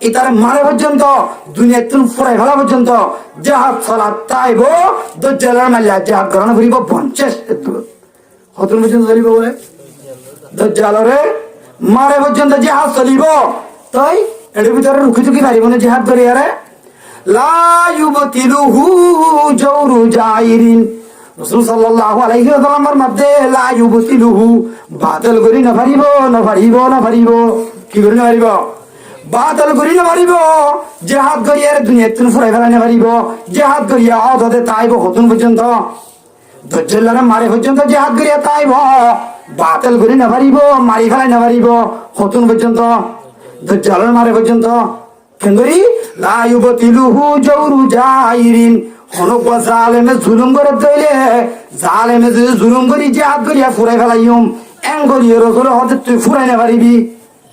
ইতারে মারে পর্যন্ত দুনিয়ার তুন ফুরাই ফেলা পর্যন্ত জিহাদ সালাত তাইব দজ্জালের মাল্লা জিহাদ করানো করিব 50 কত পর্যন্ত চলিব বলে দজ্জালরে মারে পর্যন্ত জিহাদ চলিব তাই এর ভিতরে রুখি চুকি পারিব না জিহাদ করে আরে লা ইউবতিলুহু জাওরু জাইরিন রাসূল সাল্লাল্লাহু আলাইহি ওয়াসাল্লামের মধ্যে লা ইউবতিলুহু বাতিল করি না পারিব কি করি না পারিব বাতিল করি না পারিব জিহাদ করি আর দুনিয়াতে ফুরাই ফেলা না পারিব জিহাদ করি আদতে তাইব হতুন পর্যন্ত দজ্জালরা মারে পর্যন্ত জিহাদ করি তাইব বাতিল করি না পারিব মারি ফেলাই না পারিব হতুন পর্যন্ত দজ্জালের মারে পর্যন্ত কেন্দরি লা ইউবতিলুহু জাওরু জাইরিন হনক জালেমে জুলুম করে দইলে জালেমে যদি জুলুম করি জিহাদ করিয়া ফুরাই ফেলাইম এঙ্গলি রাসূল হতে তুই ফুরাই না পারিবি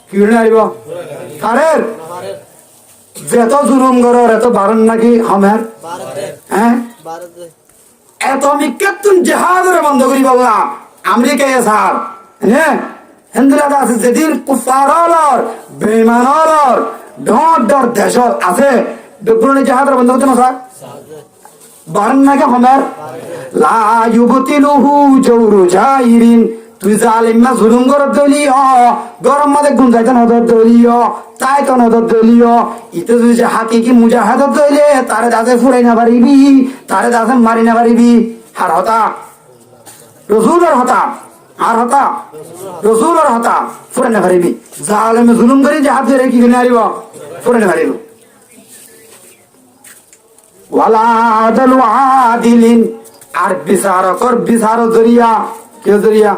কি করে পারিব কারের যত জুলুম করো এত বারণ নাকি হামের হ্যাঁ এত মিকাতুন জিহাদের বন্ধ করি বললা আমেরিকায় স্যার হ্যাঁ হিন্দুরা আছে যেদিন কুফারর বেঈমানর ডর দেশ আছে বেগুনে জাহাদের বন্ধ করতে না স্যার বারণ নাকি হামের লা ইউবতিলুহু জাওরু জাইরিন তুই জালিম না জুলুম করে দলিও গরম মধ্যে গুণ যাইতে নদর দলিও তাই তো নদর দলিও ইতে তুই যে হাকিকি মুজাহিদ দইলে তারে দাসে ফুরাই না পারিবি তারে দাসে মারি না পারিবি আর হতা রাসূলের হতা আর হতা রাসূলের হতা ফুরাই না পারিবি জালিমে জুলুম করে যে হাত ধরে কি কিনে আরিব ফুরাই না পারিব ওয়ালা আদালু আদিলিন আর বিচারকর বিচার জরিয়া কে জরিয়া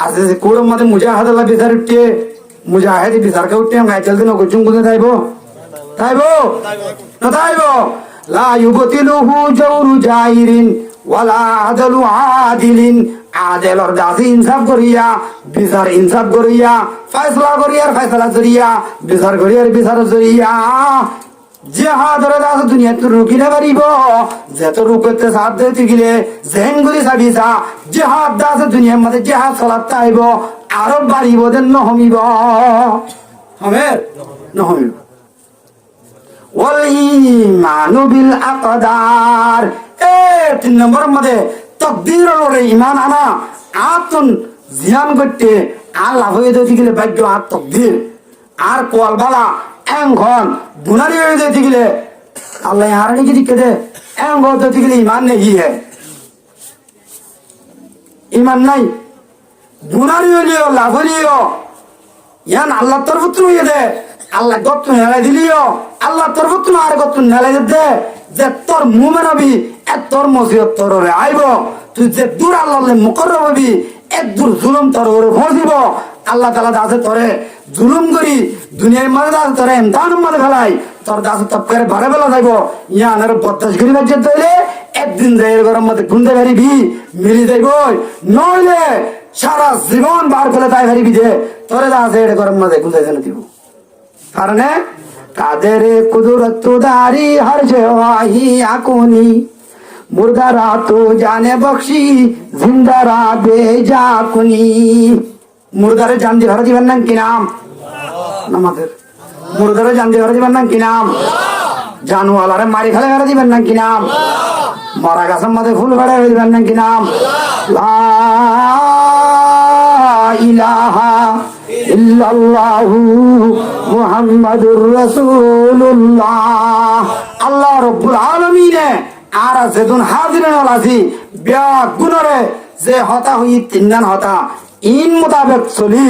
আছে যে কোড়ের মধ্যে মুজাহিদ আল্লাহ বিচার উঠে মুজাহিদ বিচারকে উঠে গায়ে চলতে না কুচুম কুচে তাইবো না তাইবো লা ইউবতিলুহু জাওরু জাইরিন ওয়ালা আদালু আদিলিন আদেলর দাসি ইনসাফ করিয়া বিচার ইনসাফ করিয়া ফয়সালা করিয়ার ফয়সালা জরিয়া বিচার করিয়ার বিচার জরিয়া জিহাদের দাস দুনিয়াতে রুকি না পারিব যেত রুকতে সাথ দিতে গেলে জেন গুলি সাবিসা জিহাদ দাস দুনিয়ার মধ্যে জিহাদ সালাত আইব আরো বাড়িব দেন নহমিব হবে নহমিব ওয়াল ঈমানু বিল আকদার তিন নম্বর মধ্যে তাকদীরের ঈমান আনা আতন জিয়ান করতে আল্লাহ হয়ে দিতে গেলে ভাগ্য আর তাকদীর আর কোয়ালবালা এঙ্গন বুনারি হয়ে দিতে গেলে আল্লাহ হারানি কি দিকে দে এঙ্গন দিতে গেলে ঈমান নেই ঈমান নাই বুনারি হলিও লাভ হলিও ইয়ান আল্লাহ তরফত হয়ে দে আল্লাহ গত নেলাই দিলিও আল্লাহ তরফত আর গত নেলাই দে যে তোর মুমিন হবি এত তোর মসজিদ তোর আইব তুই যে দূর আল্লাহ মুকররব হবি এত দূর জুলুম তোর পৌঁছিব আল্লাহ তাআলা দাসে তোরে জুলুম করি দুনিয়ার মধ্যে দাস তোরে এমতান মধ্যে ফেলাই তোর দাস তপ করে বারে বেলা যাইব ইয়ানের বদাস করি বাজে দইলে একদিন যাই ঘরের মধ্যে গুনতে পারিবি মিলি যাইব নইলে সারা জীবন বার করে তাই পারিবি যে তোরে যা আছে এটা ঘরের মধ্যে গুনতে যেন দিব কারণে কাদের কুদরত দারি হর যে ওয়াহি আকুনি মুর্দারা তো জানে বখশি জিন্দারা বেজা কুনি মুর্দারে জান দিয়ে ভরা দিবেন না কি নাম আমাদের মুর্দারে জান দিয়ে ভরা দিবেন না কি নাম জানুয়ালারে মারি ফেলে ভরা দিবেন না কি নাম মরা গাছের মধ্যে ফুল ভরে দিবেন না কি নাম লা ইলাহা ইল্লাল্লাহু মুহাম্মাদুর রাসূলুল্লাহ আল্লাহ রাব্বুল আলামিনে আর যেদিন হাজিরেন আছি ব্যাগ গুণরে যে হতা হই তিনজন হতা ইন মোতাবেক চলি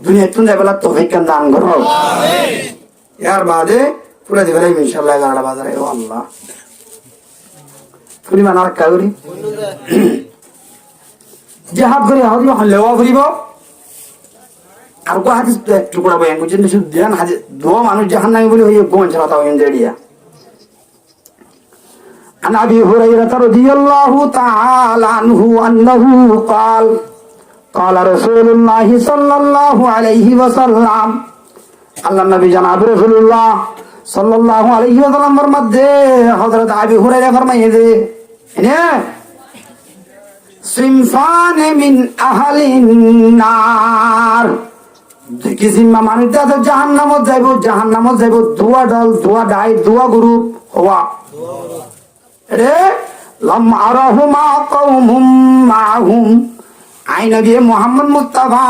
দুনিয়া তুন যাইবেলা তৌফিক দান করো আমিন ইয়ার বাদে পুরা দিবেলাই ইনশাআল্লাহ গাড়া বাজারে ও আল্লাহ ফুলি মানার কাগরি জিহাদ করে হাদি হলেওয়া ফুরিব আর কো হাদিস টুকরা বয়ান করছেন শুধু দেন হাদিস দো মানুষ জাহান্নামী বলে হইয়ে কোন চালাতা হইন দেড়িয়া عن أبي هريرة رضي الله تعالى عنه أنه قال قال رسول الله صلى الله عليه وسلم الله النبي جناب رسول الله صلى الله عليه وسلم فرماتے حضرت أبي هريرة فرمائے دے صنفان من أهل النار কিসি মানুষ তো জাহান্নামত যাইব দুয়া দল দুয়া ডাই দুয়া গ্রুপ হওয়া রে লম আরাহুমা কওমুম মাহুম আই নবী মুহাম্মদ মুস্তাফা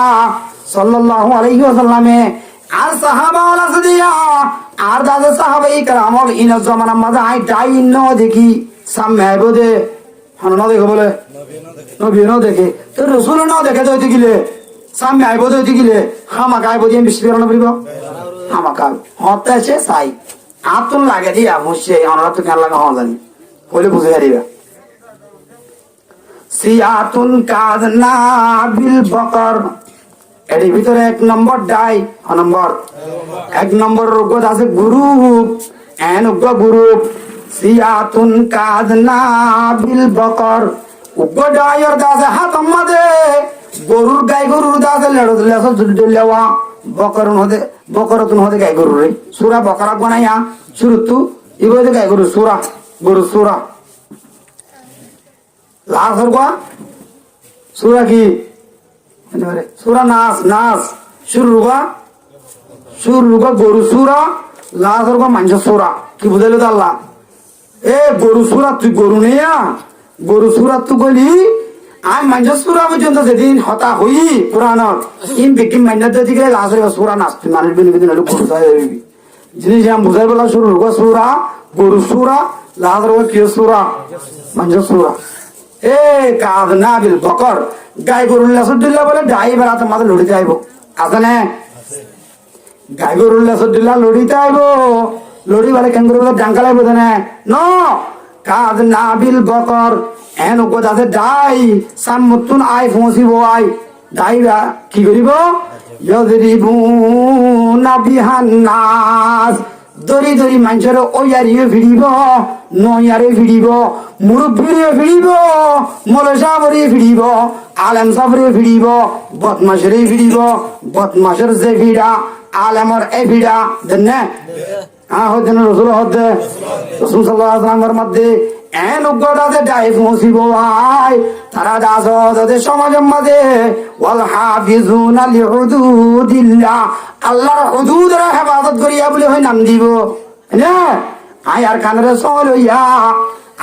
সাল্লাল্লাহু আলাইহি ওয়াসাল্লামে আর সাহাবা ওয়ালা সাদিয়া আর দাদা সাহাবাই کرامল ইন জামানা মাঝে আই ডাই ন দেখি সামনে বদে হন ন দেখো বলে নবী ন দেখে তো রাসূল ন দেখে তো গিলে সামনে আইব তো গিলে হামা গায় বদি বিশ্বরণ করিব হামা কা হতে আছে সাই আতুন লাগে দিয়া মুশে অনরা তো কেন লাগা হন জানি বলে বুঝে হারিবা সিয়াতুন কাদনা বিল বকর এর ভিতরে এক নম্বর ডাই এক নম্বর রোগ আছে গ্রুপ এন গ্রুপ সিয়াতুন কাদনা বিল বকর উগ্র ডাইর দাসে হাত আমাদে গরুর গাই গরুর দাসে লেড়ো লেসো জুললেওয়া বকরতুন হতে গাই গরুর রে সূরা বকরা বানায়া শুরুতু ইবদে গাই গরু সূরা গরু সূরা লাসর গো সূরা কি সূরা নাস শুরু গরু সূরা লাসর গো মানজ সূরা কি বুঝাইলো আল্লাহ এ গরু সূরা তুই গরু নিয়া গরু সূরা তুই গলি আই মানজ সূরা পর্যন্ত যেদিন হতা হই পুরাণত ইন বিকিম মান্নাত দিকে লাসর সূরা নাস তুই মানুষ বিন হলো গরু হইবি জিনিস আম বুঝাই বলা শুরু গো সূরা গরু সূরা লাসর গো কি সূরা মানজ সূরা এ কাদনা বিল বকর গাই গরুর লাসুদ্দিল্লাহ বলে ডাই বেড়াতে মাঝে লড়িতে আইব আছে না গাই গরুর লাসুদ্দিল্লাহ লড়িতে আইব লড়ি বেড়ে কেন করে ডাঙ্কা লাগবে না ন কাদনা বিল বকর এন উপদ আছে ডাই সাম মতুন আই পৌঁছিব আই ডাইরা কি করিব ইয়দরিবুনা বিহান্নাস দরি দরি মানুষের ওয়ারিয়ে ভিড়িব নয়ারে ভিড়িব মুরব্বীরে ভিড়িব মলসাবরে ভিড়িব আলেম সাবরে ভিড়িব বদমাশরে ভিড়িব বদমাশের যে ভিড়া আলেমর এ ভিড়া দেনে হতেন রসুল হতে রসুল সাল্লাল্লাহু আলাইহি ওয়াসাল্লামের মধ্যে এন উগ্রতাতে ডাই পৌঁছিব আই তারা দাস তাদের সমাজের মাঝে ওয়াল হাফিজুনা লিহুদুদিল্লাহ আল্লাহর হুদুদের হেফাজত করিয়া বলে হয় নাম দিব না আই আর কানরে সল হইয়া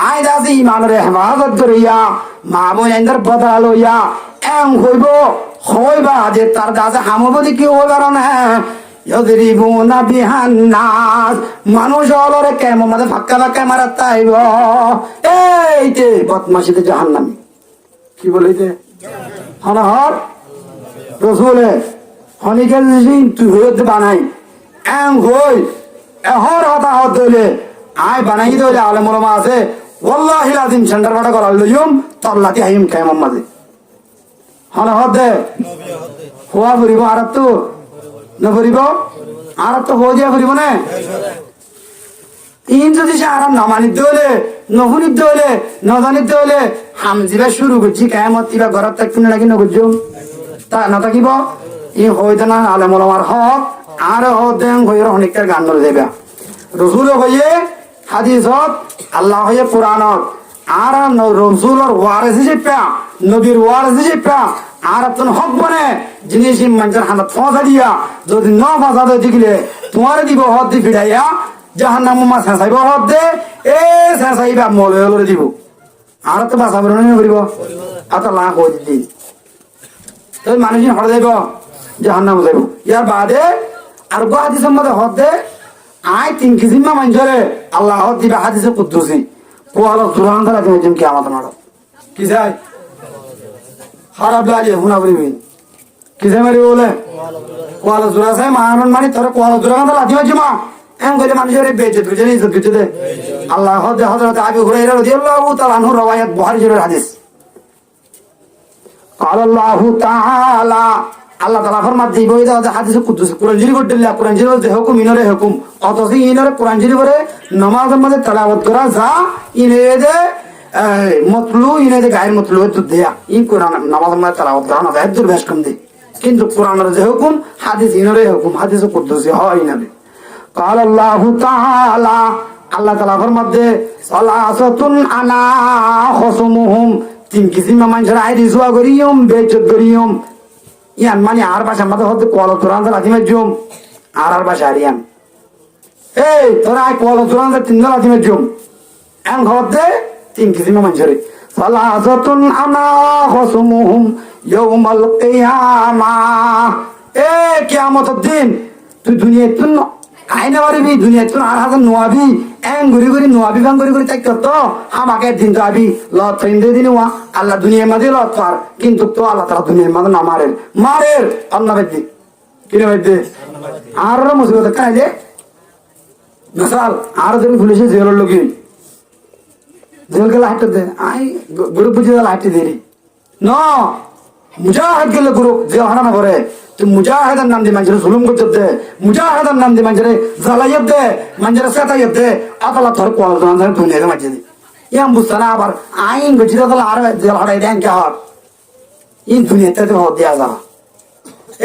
আই দাস ইমানের হেফাজত করিয়া মা বোনের বদলা লইয়া এম হইবা যে তার দাসে হামবদি কি হই কারণ ইয়দরিবুনা বিহান্নাস মানুষ হলরে কেমন মাঝে ফাক্কা ফাক্কা মারাত তাইব এইতে বদমাশিতে জাহান্নামী কি বলিতে হনহর রসুলে হনিকে তুই হইতে বানাই এম হই এহর হতা হত হইলে আই বানাই দিলে আলেম ওলামা আছে ওয়াল্লাহি লাযিম সেন্টার বাটা করা লইম তল্লাতি আইম কেমন মাঝে হনহর দে হওয়া ফুরিব আর তো না ফুরিব আর তো হো দিয়া ফুরিব না ইন যদি সে আরাম নামানিতে হলে নহুনিতে হলে নজানিতে হলে হামজিবা শুরু করছি কেমত কিবা ঘরত থাকতে নাকি নগর্য তা না থাকিব ই হইতে না আলেমলামার হক আর দেন হইর অনেকটার গান ধরে যাবে রসুল হইয়ে হাদিসত আল্লাহ হইয়ে কোরআনত আর রসুলর ওয়ারেসি চেপা নবীর ওয়ারেসি চেপা আর আপনার হক বনে জিনিস মানুষের হাত ফসা দিয়া যদি ন ফসা দিয়ে দিলে তোমার দিব হদ দি ফিরাইয়া যাহার নাম মা শেষাইব হদ দে এ শেষাইবা মলে হলে দিব আর তো বাঁচা বেরোনি করিব এত লাখ হয়ে দিন তাই মানুষ হরে যাইব যাহার নাম যাইব ইয়ার বাদে আর গো হাদিসের মধ্যে হদ দে আই 3 কেজি মা মানুষরে আল্লাহ হদ দিবা হাদিসে কুদ্দুসি কোয়াল জোরান ধরা তুমি কি আমাদের মারো কি চাই খারাপ লাগে হুনা বলিবি কিসে মারি বলে কোয়ালা জোড়া চাই মানন মানি তোর কোয়ালা জোড়া কান্দা লাথি মারছি মা এম কইলে মানুষের বেচে তুই জানিস কিছু দে আল্লাহ হযরত আবু হুরায়রা রাদিয়াল্লাহু তাআলা আনহু রওয়ায়াত বুখারী শরীফের হাদিস قال الله تعالى আল্লাহ তাআলা ফরমাত দিব এই যে হাদিসে কুদুস কোরআন শরীফ পড়লে কোরআন শরীফের যে হুকুম ইনরে হুকুম অথচ ইনরে কোরআন শরীফের নামাজের মধ্যে তেলাওয়াত করা যা ইনে দে মতলু ইনে দে গায়ের মতলু তো দেয়া ই কোরআন নামাজের মধ্যে তেলাওয়াত করা না এত বেশ কম দে কিন্তু কোরআনের যে হুকুম হাদিস ইনরে হুকুম হাদিসে কুদুসি হয় না قال الله تعالى আল্লাহ তাআলা ফরমাতে সালাসাতুন আনা খসুমুহুম 3 কিসিম মানুষের আই রিজওয়া করিয়ম বেইজ্জত করিয়ম ইয়ান মানে আর ভাষা মধ্যে হতে কোয়াল কোরআন লাজিমে জুম আর ভাষা আরিয়ান এই তোরা আই কোয়াল কোরআন 3 লাজিমে জুম এন হতে 3 কিসিম মানুষের সালাসাতুন আনা খসুমুহুম ইয়াউমাল কিয়ামাহ এ কিয়ামতের দিন তুই দুনিয়ায় তুই আইনা পারিবি দুনিয়ায় তুই আর হাজার নোয়াবি এন ঘুরি ঘুরি নোয়াবি ভাঙ ঘুরি ঘুরি থাকতে তো আমাকে দিন তো আবি লত ফেন্দে দিন আল্লাহ দুনিয়ার মাঝে লত পার কিন্তু তো আল্লাহ তারা দুনিয়ার মাঝে না মারের মারের অন্য বেদি কিনে বেদি আর মুসিবত কাইলে মিসাল আর যদি পুলিশে জেলের লোক জেল গেলে হাঁটতে দে আই গরু বুঝে গেলে হাঁটতে দেরি ন মুজাহিদ গেলে গুরু যে হারানো করে তুই মুজাহিদের নাম দিয়ে মানুষের জুলুম করতে দে মুজাহিদের নাম দিয়ে মানুষের জ্বালাইয়ে দে মানুষের চেতাইয়ে দে আদালত ধর কোয়াল দুনিয়াকে মাঝে দি ইয়াম বুঝতে না আবার আইন গেছি তাহলে আর জেল হারাই দেন কে হর এই দুনিয়াতে তো হদ দেওয়া যা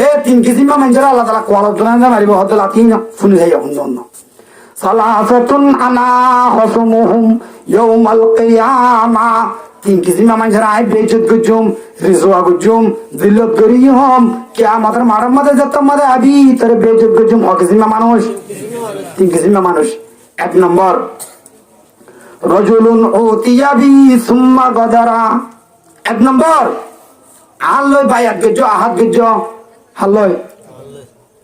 এ 3 কেজি মা মানুষের আল্লাহ তালা কোয়াল দুনিয়া মারিব হদ লাতি না শুনে যাই অন্য সালাসাতুন আনা খসুমুহুম ইয়াউমাল কিয়ামাহ 3 কিসিম মানুষের আই বেইজ্জত গুজুম রিজওয়া গুজুম জিল্লত করিয়ম কিয়ামতের মারার মধ্যে যত মধ্যে আবি তোর বেইজ্জত গুজুম ও কিসিম মানুষ 3 কিসিম মানুষ এক নম্বর রাজুলুন উতিয়াবি সুম্মা গদারা এক নম্বর আল্লাহ বায়াত গজো আহাত গজো হাল্লয়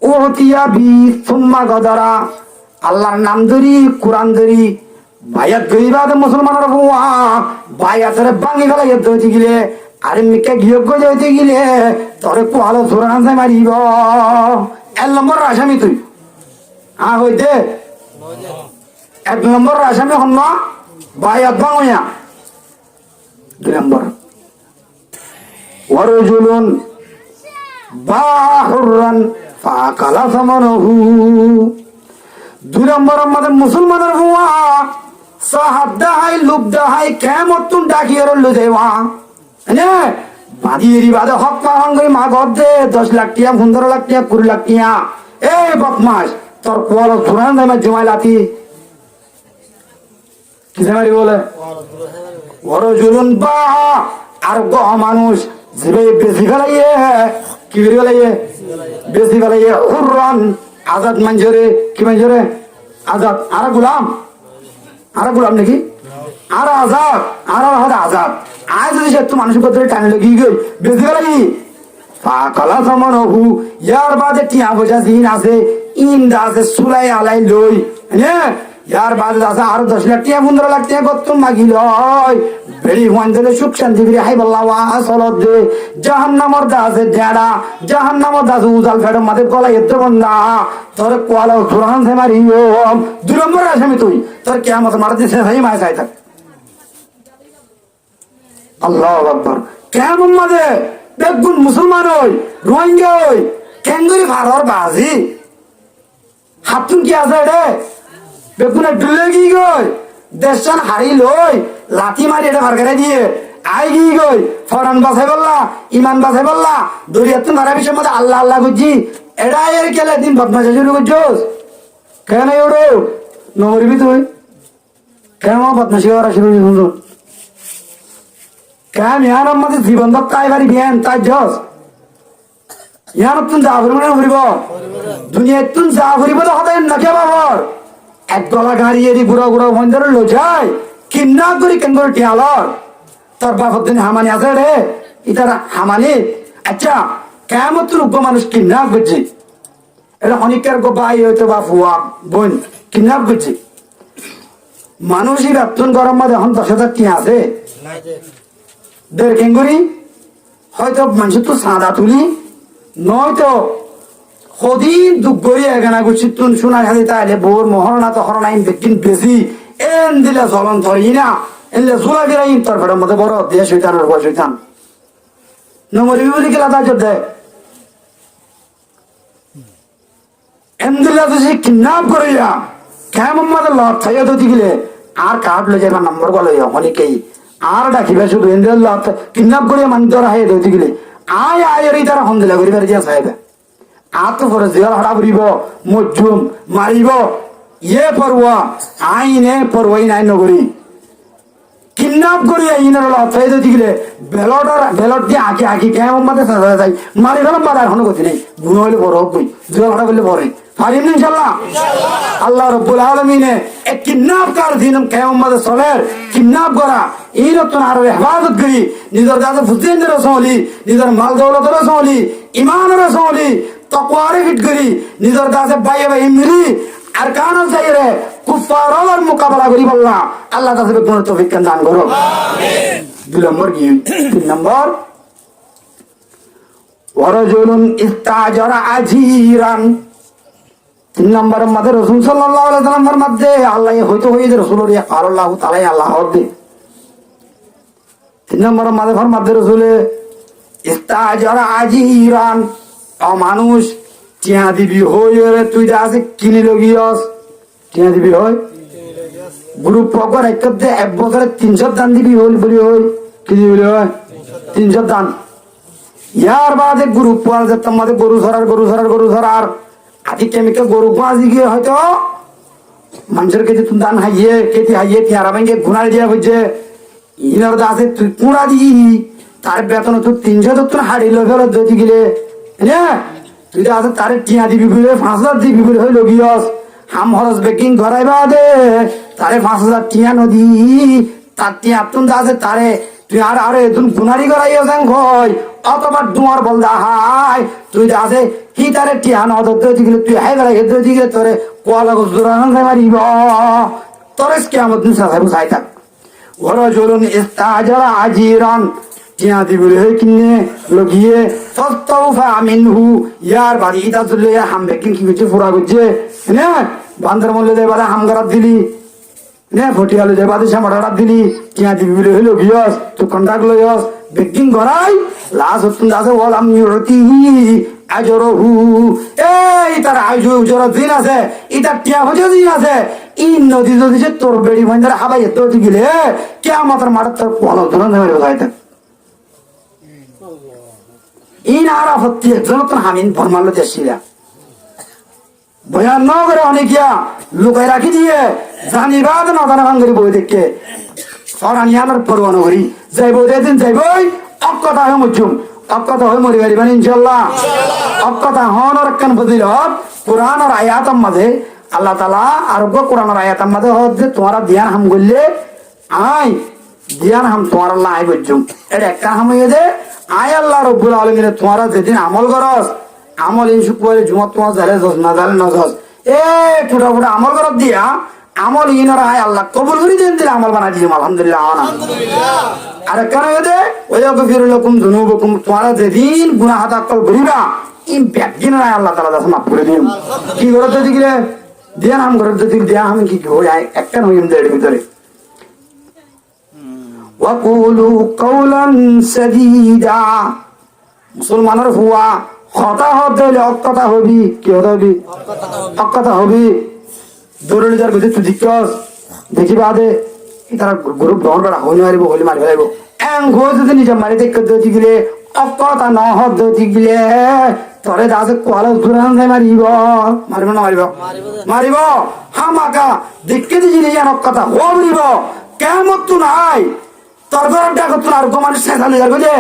উতিয়াবি সুম্মা গদারা আল্লাহর নাম ধরি কোরআন ধরি বায়াত গরিবাদ মুসলমানের বুয়া বায়াতের বাঙি ফেলা ইয়ে হইতে গেলে আরে মিকে গিয়োগ্য হইতে গেলে তোরে কোয়ালো জোরান যায় মারিব 1 নম্বর আসামি তুই হইতে 1 নম্বর আসামি হন না বায়াত বাঙিয়া 2 নম্বর ওয়ারজুলুন বাহুরান ফাকালা সামানহু 2 নম্বর আমাদের মুসলমানের বুয়া সাহাব দাহাই লুক দাহাই কেমন তুন ডাকিয়ে রইল দেওয়া এনে বাদিয়েরি বাদে হক পাহান করে মা ঘর দে 10 লাখ টিয়া 15 লাখ টিয়া 20 লাখ টিয়া এই বদমাস তোর কোয়াল ধরান দেয় জমাই লাথি কিসে মারি বলে বড় জুলুন বা আর গ মানুষ জিবে বেশি ফেলাইয়ে কি বেরি ফেলাইয়ে বেশি ফেলাইয়ে হুররান আজাদ মঞ্জুরে কি মঞ্জুরে আজাদ আর গোলাম নাকি আর আজাদ আর আজাদ আজ যদি সে মানুষের পত্রে টানে লেগে গই বেশি লাগি পাকালা সমান হু ইয়ার বাদে টিয়া পয়সা দিন আছে ইন্দা আছে সুলাই আলাই লই হ্যাঁ ইয়ার বাদে আছে আরো 10 লাখ টিয়া 15 লাখ টিয়া কত মাগি লয় বেড়ি হুয়ান দিলে সুখ শান্তি বিরি হাই বল্লা আসলত দে জাহান্নামর দাসে ডেড়া জাহান্নামর দাস উজাল ফেড়ে মাঝে গলা এত বন্ধা তোর কোয়ালা সুরান সে মারিও 2 নম্বর আসামি তুই তোর কিয়ামত মারতে সে ভাই মায় চাই থাক আল্লাহু আকবার কেমন মাঝে বেগুন মুসলমান হই রোহিঙ্গা হই কেঙ্গুরি ভারর বাজি হাতুন কি আছে রে বেগুনে ডুলে কি গই দেশান হারি লই লাঠি মারি এটা মার্কেটে দিয়ে আই কি গই ফরান বাসাই বললা ইমান বাসাই বললা দরিয়াতে মারা বিষয় মধ্যে আল্লাহ আল্লাহ বুঝছি এটা এর কেলে দিন বদমাশি শুরু করছোস কেন ওড়ো নমরবি তুই কেমন বদমাশি করা শুরু করছো কেন ইয়ার মধ্যে জীবন তো তাই বাড়ি বিয়ান তাই জস ইয়ার তুই যা ফুরিব না ফুরিব দুনিয়া তুই যা ফুরিব তো হবে না কে বাবর এক গলা গাড়ি এদি বুড়া বুড়া মন্দির লো যায় কিন্না করি কেন করে টিয়ালর তোর বাপর দিন হামানি আছে রে ইতারা হামানি আচ্ছা কেমন তোর উগ্র মানুষ কিন্না করছি এটা অনেকের গো ভাই হয়তো বা ফুয়া বোন কিন্না করছি মানুষই বেতন গরম মাঝে এখন 10,000 টিয়া আছে দের কেঙ্গুরি হয়তো মানুষ তো সাদা তুলি নয়তো সদিন দুঃখ করি এখানে গুছি তুন শোনা খালি তাইলে বোর মহরণা তো হরণা ইন বেকিন বেশি এন দিলে চলন ধরি না এনলে জোলা দিলে ইন তোর ফেটার মধ্যে বড় দিয়ে শৈতানের বয় শৈতান নমরি বলি গেলা তা জোর দেয় এন দিলে তো সে কিডন্যাপ করিয়া কেমন মাঝে লট ছাইয়া তো দিলে আর কার্ড লে যাবার নম্বর বলে অনেকেই আর ডাকিবে শুধু এন দিলে লট কিডন্যাপ করিয়া মানুষ ধরা হয়ে দৌতি গেলে আয় আয়ের তারা হন্দিলা করিবার দিয়া সাহেব আর তো পরে জেল হারা ফুরিব মজুম মারিব ইয়ে পড়ুয়া আইনে পড়ুয়াই নাই নগরী কিডন্যাপ করি আইনের লফাই যদি গেলে বেলট দিয়ে আঁকি আঁকি কেমন মাঝে সাজা যায় মারি ফেলাম বাদ এখনো গতি নেই গুণ হইলে বড় হোক জেল হারা বললে পরে পারিম না ইনশাল্লাহ আল্লাহ রব্বুল আলমিনে এক কিডন্যাপ কার দিন কেমন মাঝে চলে কিডন্যাপ করা এই নতুন আরো হেফাজত করি নিজের কাছে ফুসেন্দের চলি নিজের মাল দৌলতের চলি ইমানের চলি তকওয়ারে ফিট করি নিজের কাছে বাইয়ে বাইয়ে মিলি আর কারণ চাই রে কুফারের মোকাবেলা করি বললাম আল্লাহ কাছে কোনো তৌফিক দান করো আমিন 2 নম্বর কি 3 নম্বর ওয়ারাজুলুন ইস্তাজারা আজিরান 3 নম্বরের মধ্যে রাসূল সাল্লাল্লাহু আলাইহি ওয়াসাল্লামের মধ্যে আল্লাহ হয়তো হয়ে রাসূলের ইয়া আল্লাহ তাআলা আল্লাহ হবে 3 নম্বরের মধ্যে রাসূলে ইস্তাজারা আজিরান মানুষ টিয়া দিবি হই রে তুই যা আছে কিনে লগিয়স টিয়া দিবি হয় গ্রুপ পকর একতে এক বছরে 300 দান দিবি হল বলি হয় কি দিবি হয় 300 দান ইয়ার বাদে গ্রুপ পর যে তোমাদের গরু সরার আদি কেমিক্যাল গরু গাজি গিয়ে হয়তো মানুষের কেটে তুমি দান হাইয়ে কেটে হাইয়ে টিয়ারা ভেঙে ঘুরাই দিয়া হচ্ছে ইনার আছে তুই কুড়া দি তার বেতন তুই 300 তুই হারিয়ে ফেরত দিতে গেলে হ্যাঁ তুই তো আছে তারে টিয়া দিবি বলে 5,000 দিবি বলে হইল গিয়স হাম হরস বেকিং ধরাইবা দে তারে 5,000 টিয়া নদী তার টিয়া তুন আছে তারে তুই আর আরে তুমি গুনারি করাইও যান কই অতবার দুয়ার বল দা হাই তুই যা আছে হি তারে টিয়া নদ দিতে গেলে তুই হাই গড়াই দিতে গেলে তোরে কোয়ালা গুজরান মারিব তোরে কিয়ামত দিন সাহেব বুঝাই থাক ওয়ারাজুলুন ইস্তাজারা আজিরান টিয়া দিবি হে কিনে লগিয়ে ফাস্তাউফা মিনহু ইয়ার বাড়ি ইদা চলে হাম বেকিং কি কিছু পুরা গজে না বান্দর মল্লে দে বাদা হাম গরাত দিলি না ফটিয়ালে দে বাদে সামাড়া দিলি টিয়া দিবি হে লগিয়স তো কন্টাক্ট লয়স বেকিং গরাই লাস হতুন দাসে ওয়ালাম ইউরতি আজরহু এই তার আইজু জরা দিন আছে ইটা টিয়া হজে দিন আছে ই নদী যদি যে তোর বেড়ি মন্দির হাবাই এত গিলে কিয়ামতের মাঠ তোর কোন ধরনের মেরে যাইতা ইন আরাফতি একজন হামিন ফরমালো দেশিলা বয়ান ন করে অনেকিয়া লুকাই রাখি দিয়ে জানিবাদ না জানা ভাঙ্গরি বই দেখে ফরানিয়ানোর পরোয়ানা করি যাইব দিন যাইবই অকথা হয় মুজুম অকথা হয় মরি পারিবেন ইনশাআল্লাহ অকথা হনর কান ফজিলত কোরআনের আয়াতের মাঝে আল্লাহ তাআলা আরোগ্য কোরআনের আয়াতের মাঝে হচ্ছে তোমারা ধ্যান হাম করলে আই ধ্যান হাম তোমার আল্লাহ আই বুঝুম এটা একটা হাম হয়ে দে আয় আল্লাহ রব্বুল আলামিন তোমারা যেদিন আমল করস আমল ইনসু করে জুমত তোমার জালে জস না জালে না জস এ ছোটা ছোটা আমল করত দিয়া আমল ইনারা আয় আল্লাহ কবুল করে দেন দিলে আমল বানাই দিলাম আলহামদুলিল্লাহ আলহামদুলিল্লাহ আর কেন দে ওই গফিরুলাকুম যুনুবকুম তোমারা যেদিন গুনাহ তাকল করিবা ইন ব্যাগিন আয় আল্লাহ তাআলা দাস মাফ করে দিম কি করতে দিলে দেন আম করতে দিলে দেয়া আমি কি হই একটা নইম দেড় ভিতরে وقولوا قولا سديدا মুসলমানের হুয়া হতা হতে হলে অকথা হবি কি হতে হবি অকথা হবি দৌড়ে যার গতি তুই দিকস দেখিবা দে তারা গ্রুপ দৌড় বেড়া হইলে মারিব হইলে মারি ফেলাইব এং গো যদি নিজের মারি দেখ দৌড়ি গিলে অকতা নহত দৌড়ি গিলে তরে দাসে কোয়ালা দুরান যাই মারিব মারিব না মারিব মারিব হামাকা দেখকে দি জিনিস আর অকতা হইব কেমন তো নাই তোর ঘর ডাক তোর আর গো মানুষ শেষ হয়ে যাবে যে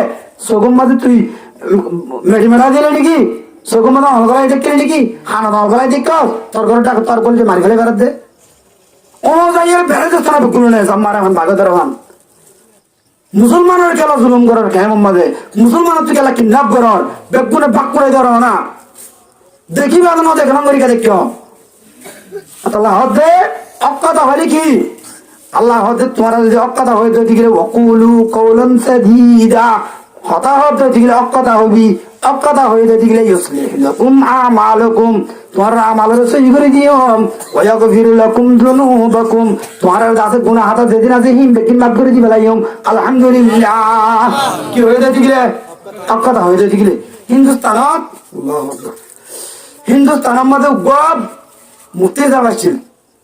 সগম মাঝে তুই মেডি মেলা দিলে নাকি সগম মাঝে অলগলাই দেখলে নাকি হানা অলগলাই দেখ তোর ঘর ডাক তোর বলে যে মারি ফেলে বেড়াত দে ও যাইয়ের বেড়ে যাচ্ছে না বেগুলো নেই আমার এখন বাগদার হন মুসলমানের খেলা জুলুম করার কেমন মাঝে মুসলমানের তুই খেলা কিডন্যাপ করার বেগুনে ভাগ করে দেওয়ার না দেখি বাদ না দেখ রঙ্গরিকা দেখ আল্লাহ হদে অকতা হলে কি আল্লাহ হদে তোমার যদি অকতা হয়ে দিকে অকুলু কৌলন সাদীদা হতা হতে দিকে অকতা হবি অকতা হয়ে দিকে ইউসলিহ লাকুম আমালুকুম তোমার আমালের সহি করে দিও ওয়া ইয়াগফিরু লাকুম যুনুবাকুম তোমার দাসে গুনাহ হাতা যেদিন আছে হিম বেকিন মাফ করে দিবে লাইম আলহামদুলিল্লাহ কি হয়ে দিকে অকতা হয়ে দিকে হিন্দুস্তানত আল্লাহু আকবার হিন্দুস্তানের মধ্যে গব মুক্তি যাবাছিল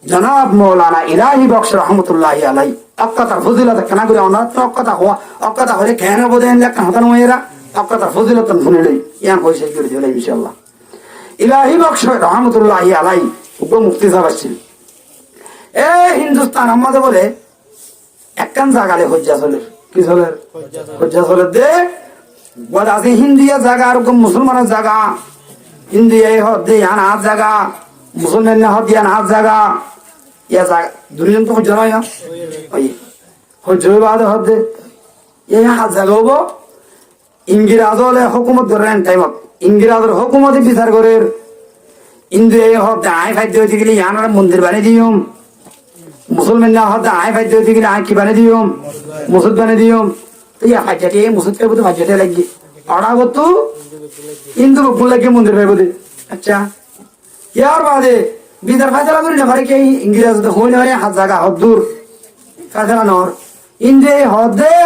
জনাব মৌলানা ইলাহি বক্স রহমতুল্লাহি আলাই অক্কাতার ফজিলত কেনা করে অনাত্ম অক্কাতা হলে কেন বোধেন লেখা হতান মেয়েরা অক্কাতার ফজিলত শুনিলেই ইয়ান পয়সা করে দিলে ইনশাআল্লাহ ইলাহি বক্স রহমতুল্লাহি আলাই গো মুক্তি যাবাছিল এ হিন্দুস্তান আমাদের বলে একখান জায়গালে হজ্জা চলে কি চলে হজ্জা চলে দে বলে আছে হিন্দিয়া জায়গা আর মুসলমানের জায়গা হিন্দিয়া হদ্দে ইয়ান হাত জায়গা মুসলমান না হদ্দে ইয়ান হাত জায়গা ইয়া জায়গা দুজন তো হজ্জা নয় না ওই হজ্জা বাদে হদ্দে এই হাত জায়গা হবো ইংরেজ হলে হুকুমত ধরেন টাইমত ইংরেজের হুকুমতে বিচার করে ইন্দু এই হদ্দে আয় ফাইতে হইতে গেলে ইয়ানার মন্দির বানিয়ে দিম মুসলমান না হদ্দে আয় ফাইতে হইতে গেলে আয় কি বানিয়ে দিম মুসুদ বানিয়ে দিম তো ইয়া ফাইজাটি মুসুদ খাইব তো ফাইজাটি লাগি অড়া গতু হিন্দু বললে মন্দির পাইব দে আচ্ছা ইয়ার বাদে বিদার ফাইসলা করি না পারে কে ইংরেজ হই না হাত জায়গা হদ দূর ফাইসলা নর ইন্দে হদে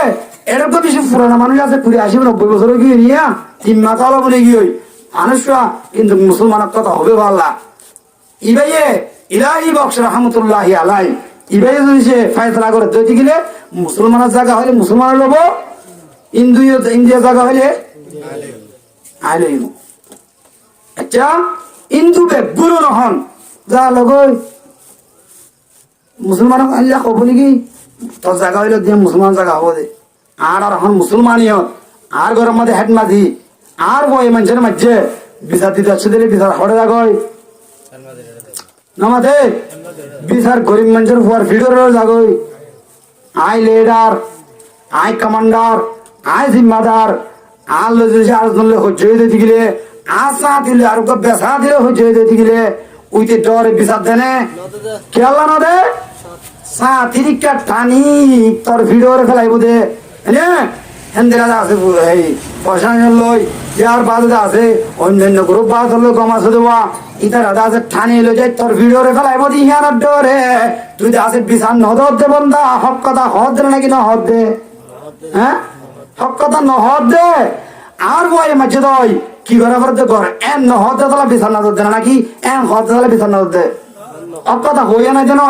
এরকম বেশি পুরানা মানুষ আছে 80-90 বছর গিয়ে নিয়া 3 মাস হলো বলে গিয়ে মানুষরা কিন্তু মুসলমানের কথা হবে ভাল্লা ইবাইয়ে ইলাহি বক্স রহমতুল্লাহি আলাই ইবাইয়ে যদি সে ফাইসলা করে দইতে গেলে মুসলমানের জায়গা হলে মুসলমান লব ইন্ডিয়া জায়গা হলে আইলে আচ্ছা ইন্দু বেগুলো নহন যা লগই মুসলমান আল্লাহ কব নাকি তোর জায়গা হইলে দিয়ে মুসলমান জায়গা হবো দে আর এখন মুসলমানিয়ত আর ঘরের মধ্যে হেড মাঝি আর বই মানুষের মাঝে বিচার দিতে আসছে দিলে বিচার হরে জাগয় নামাতে বিচার গরিব মানুষের ফুয়ার ফিডরের জাগয় আই লিডার আই কমান্ডার আই জিম্মাদার আর লজে আর ধরলে হচ্ছে দিতে গেলে আসা দিলে আর বেসা দিলে হচ্ছে দিতে গেলে উইতে ডরে বিচার দেনে খেয়াল না দে সাতিরিকা টানি তোর ভিডিওরে ফেলাইব দে হেন্দিরা আছে এই পয়সা লই ইয়ার বাজে আছে অন্যান্য গ্রুপ বাজ হলো কম আছে দেওয়া ইতার আদা আছে ঠানি লই যাই তোর ভিডিওরে ফেলাইব দি হিয়ার ডরে তুই আছে বিচার নদর দে বন্ধা হক কথা হদ দে নাকি না হদ দে হ্যাঁ হক কথা নহদ দে আর বই মাঝে দই কি করে করতে কর এন নহদ দে তাহলে বিচার নজর দে নাকি এন হদ দে তাহলে বিচার নজর দে হক কথা হইয়া না যেন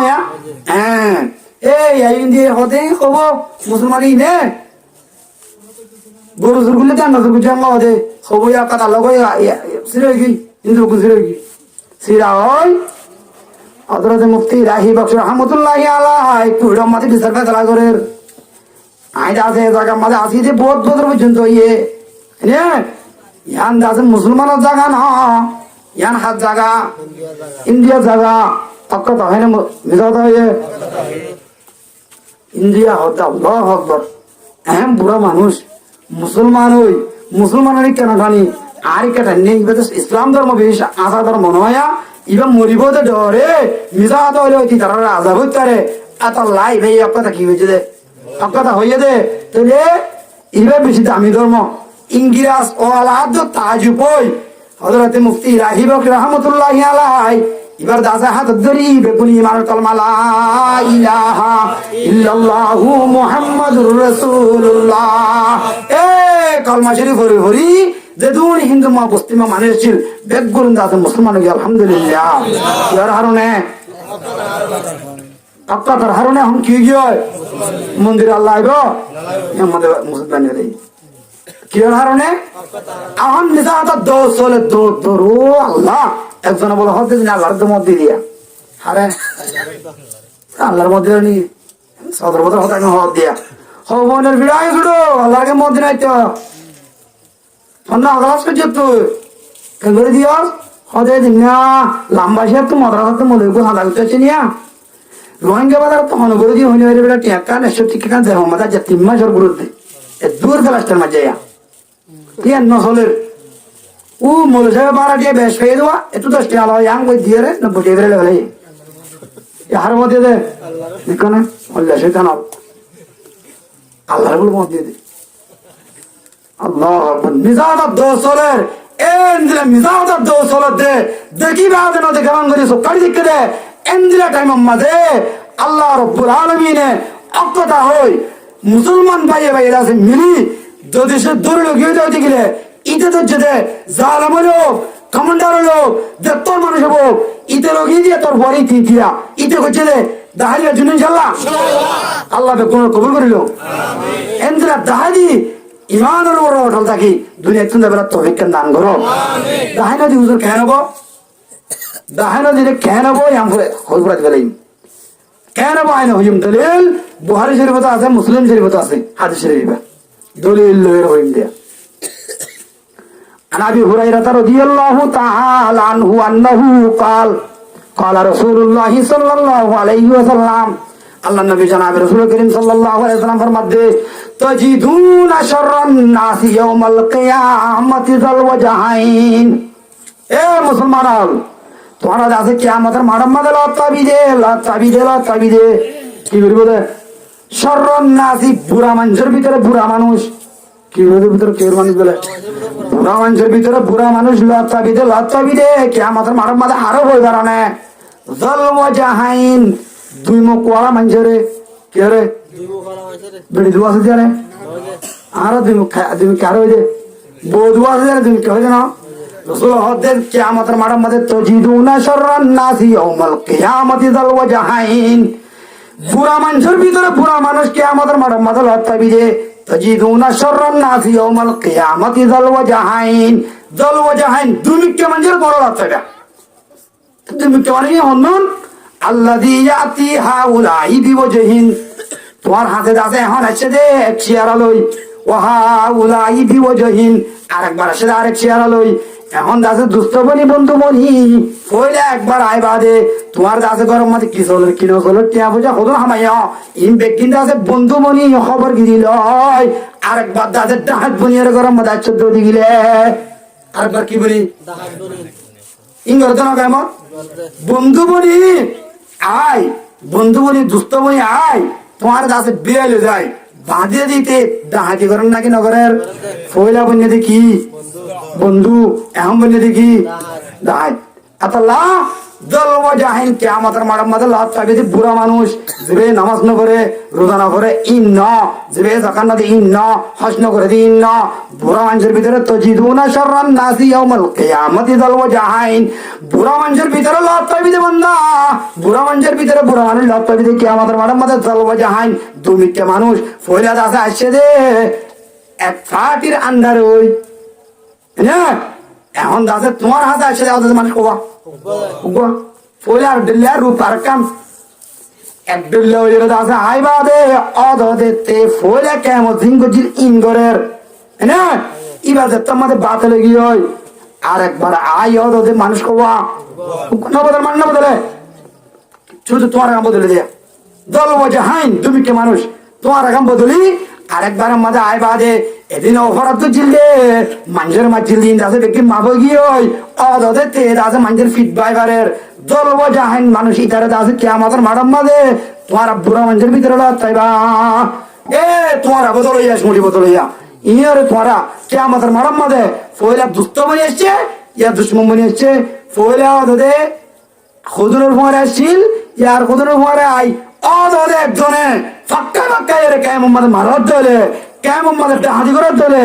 হ্যাঁ এই ইন্দিয়ে হদে কব মুসলমানই নে গরু জুরগুলে দেন না জুরগু জানলা হদে কব ইয়া কথা লগই সিরে কি ইন্দু কু সিরে কি সিরা হয় হযরত মুফতি রাহি বক্স রহমাতুল্লাহি আলাইহি কুড়া মাটি বিচার ফেসলা করে আইদা আছে জায়গা মাঝে আসি যে বহুত বছর পর্যন্ত ইয়ে নে ইয়ান দাস মুসলমানের জায়গা না ইয়ান হাত জায়গা ইন্ডিয়া জায়গা তক্ক তো হয় না মিজাও তো হয় ইন্ডিয়া হতা আল্লাহু আকবার এম বুড়া মানুষ মুসলমান হই মুসলমানের কেন জানি আর কেটা নেই ইসলাম ধর্ম বেশ আশা ধর্ম নয়া ইবা মরিব তো ডরে মিজা তো হইলে ওই তারা আজাব হইতারে এত লাইভ এই কথা কি হয়েছে দে কথা হইয়ে দে তাহলে ইবা বেশি দামি ধর্ম ইংরেজ ও আলাদ তাজুবই হযরত মুফতি রাহি বক্স রহমাতুল্লাহি আলাইহি এবার দাসা হাত ধরি বেগুনি মার কলমা লা ইলাহা ইল্লাল্লাহু মুহাম্মাদুর রাসূলুল্লাহ এ কলমা শরীফ হরি হরি যে দুন হিন্দু মা পশ্চিমা মানুষ ছিল বেগুন দাস মুসলমান হয়ে আলহামদুলিল্লাহ ইয়ার হারনে অক্কাতার হারণে এখন কি গিয়ে মন্দির আল্লাহ আইব আমাদের মুসলমান কি হারণে এখন নিজা দোষ চলে দৌড় আল্লাহ একজনে বলে হতে দিন আল্লাহর মধ্যে দিয়া হারে আল্লাহর মধ্যে নি সদর বদর হতে হত দিয়া হবনের বিড়াই গুলো আল্লাহকে মধ্যে নাই তো সন্ধ্যা আদালত করছে তুই কেন করে দিয়স হতে দিন না লম্বা সে তো মাদ্রাসা মনে হাদা করতে নিয়া রোহিঙ্গা বাজার তো মনে করে দিয়ে হইলে বেটা টিকা নেশো টিকা দেহ মাথা যে 3 মাসের বিরুদ্ধে দূর ফেলাস্টার মাঝে টিয়া নসলের ও মূল সাহেব বারা দিয়ে বেশ পেয়ে দেওয়া একটু 10 টাকা লয় আম কই দিয়ে রে 90 টাকা বেড়ে লেগে হার মধ্যে দে দেখো না আল্লাহ সেখানে আল্লাহর বলে মত দিয়ে দে আল্লাহ নিজাত দোসলের এন্দিলা নিজাত দোসলের দে দেখি বাদ না দেখে মান করি সব কাটি দিকে দে এন্দিলা টাইম মাঝে আল্লাহ রাব্বুল আলামিনে অকতা হই মুসলমান ভাইয়ে ভাইয়েরা আছে মিলি যদি সে দূর লগিয়ে যাইতে গেলে ইতে তো যেতে জালেম লোক কমান্ডার লোক যে তোর মানুষ হবো ইতে লগিয়ে দিয়ে তোর বড়ি দিয়া ইতে করছে দে দাহারিয়া জন্য ইনশাআল্লাহ আল্লাহ কোন কবুল করিল এন্দিলা দাহারি ইমানের উপর অটল থাকি দুনিয়া তুমি বেলা তৌফিক দান করো দাহাই নদী হুজুর কেন হবো দাহাই নদীতে কেন হবো হজরাত গেলেই কেন হবো আইন হুজুম দলিল বুহারি শরীফত আছে মুসলিম শরীফত আছে হাদিস শরীফ দলিল লয়ের হইম দিয়া عن ابي هريره رضي الله تعالى عنه انه قال قال رسول الله صلى الله عليه وسلم আল্লাহ নবী জনাব রাসূল করিম সাল্লাল্লাহু আলাইহি ওয়াসাল্লাম ফরমাতে তাজিদুনা শাররান নাস ইয়াউমাল কিয়ামাতি যাল ওয়াজহাইন এ মুসলমান তোমরা আছে কিয়ামতের মাঠের মধ্যে লাতাবিদে কি বলবো রে শাররান নাস বুড়া মানুষের ভিতরে বুড়া মানুষ কি ওদের ভিতরে কেউ মানুষ বলে বুড়া মানুষের ভিতরে বুড়া মানুষ লাতাবিদে কিয়ামতের মাঠের মধ্যে আরো হয়ে দাঁড়ানে যাল ওয়াজহাইন দুই মুখ ওয়ালা মানুষের কে রে বেড়ি দুয়া আছে জানে আরো দুই মুখ আরো হয়ে বউ দুয়া আছে জানে তুমি কে হয়ে না রাসূল হদের কিয়ামতের মাঠের মধ্যে তাজিদুনা শাররান নাসি ইয়াউমাল কিয়ামাতি যাল ওয়াজহাইন বুড়া মানুষের ভিতরে বুড়া মানুষ কিয়ামতের মাঠের মধ্যে লাতাবিদে তাজিদুনা শাররান নাসি ইয়াউমাল কিয়ামাতি যাল ওয়াজহাইন দুই মুখ মানুষের বড় লাতাবিদা দুই মুখ মানে হনন আল্লাযী ইয়াতি হাউলাই বিওজহিন তোমার হাতে আছে এখন আছে দে এক চেয়ার লই ওয়া হাউলাই বিওজহিন আরেকবার আছে আরেক চেয়ার লই এখন আছে দুস্থ বনি বন্ধু বনি কইলে একবার আইবা দে তোমার আছে গরম মধ্যে কি চলে কি না চলে টিয়া বুঝা কত হামাইয়া ইন বেকিন আছে বন্ধু বনি খবর কি দিল আরেকবার আছে ডাহাত বনির গরম মধ্যে আছে দো দিগিলে আরেকবার কি বলি ডাহাত বনি ইংর জানা কেমন বন্ধু বনি আয় বন্ধু বলি দুস্থ বলি আয় তোমার কাছে বিড়ালে যায় বাঁধিয়ে দিতে ডাহাতি করেন নাকি নগরের ফয়লা বন্যা দেখি বন্ধু এখন বন্যা দেখি ডাহাত আতাল্লাহ দল ওয়াজহাইন কিয়ামতের মাঠের মধ্যে লাতাবিদে বুড়া মানুষ যে নামাজ না করে রোজা না করে যে যাকাত না দিয়ে হজ না করে দিয়ে বুড়া মানুষের ভিতরে তাজিদুনা শাররান নাসি ইয়াউমাল কিয়ামাতি যাল ওয়াজহাইন বুড়া মানুষের ভিতরে লাতাবিদে বান্দা বুড়া মানুষের ভিতরে বুড়া মানুষ লাতাবিদে কিয়ামতের মাঠের মধ্যে যাল ওয়াজহাইন দুমিকে মানুষ ফয়লা দাসে আসছে দে এক ফাটির আন্ডারে ওই হ্যাঁ এখন দাসে তোমার হাতে আসছে দাও মানুষ কোবা ফয়লার দিল্লা রূপ আর কাম এক দিল্লা ওই দাসে আইবা দে অদতে ফয়লা কেমন জিঙ্গজির ইনগরের না ইবাদত তোমাদের বাতে লাগি হয় আর একবার আই অদতে মানুষ কোবা না বদল মান না বদলে শুধু তোমার কাম বদলে দে দল ওয়াজহাইন তুমি কে মানুষ তোমার কাম বদলি আরেকবার আমাদের আয় বাদে এদিন অপরাধ জিললে মানুষের মাছ জিল দিন আছে দেখি মাবো গিয়ে অদে তেজ আছে মানুষের ফিট বাইবারের দল ওয়াজহাইন মানুষ ইতারে আছে কে আমাদের মাডাম মাদে তোমার বুড়া মানুষের ভিতরে তাইবা এ তোমার বদল হইয়া মুড়ি বদল হইয়া ইনিয়ারে তোমারা কে আমাদের মাডাম মাদে ফয়লা দুস্থ বনি এসছে ইয়া দুশ্মন বনি এসছে ফয়লা অদে খুদুরের ফোয়ারে আসছিল ইয়ার খুদুরের ফোয়ারে আই অদে একজনে ফাক্কা ফাক্কা এরে কে মোহাম্মদ মারার দলে কে মোহাম্মদ ডাহাতি করার দলে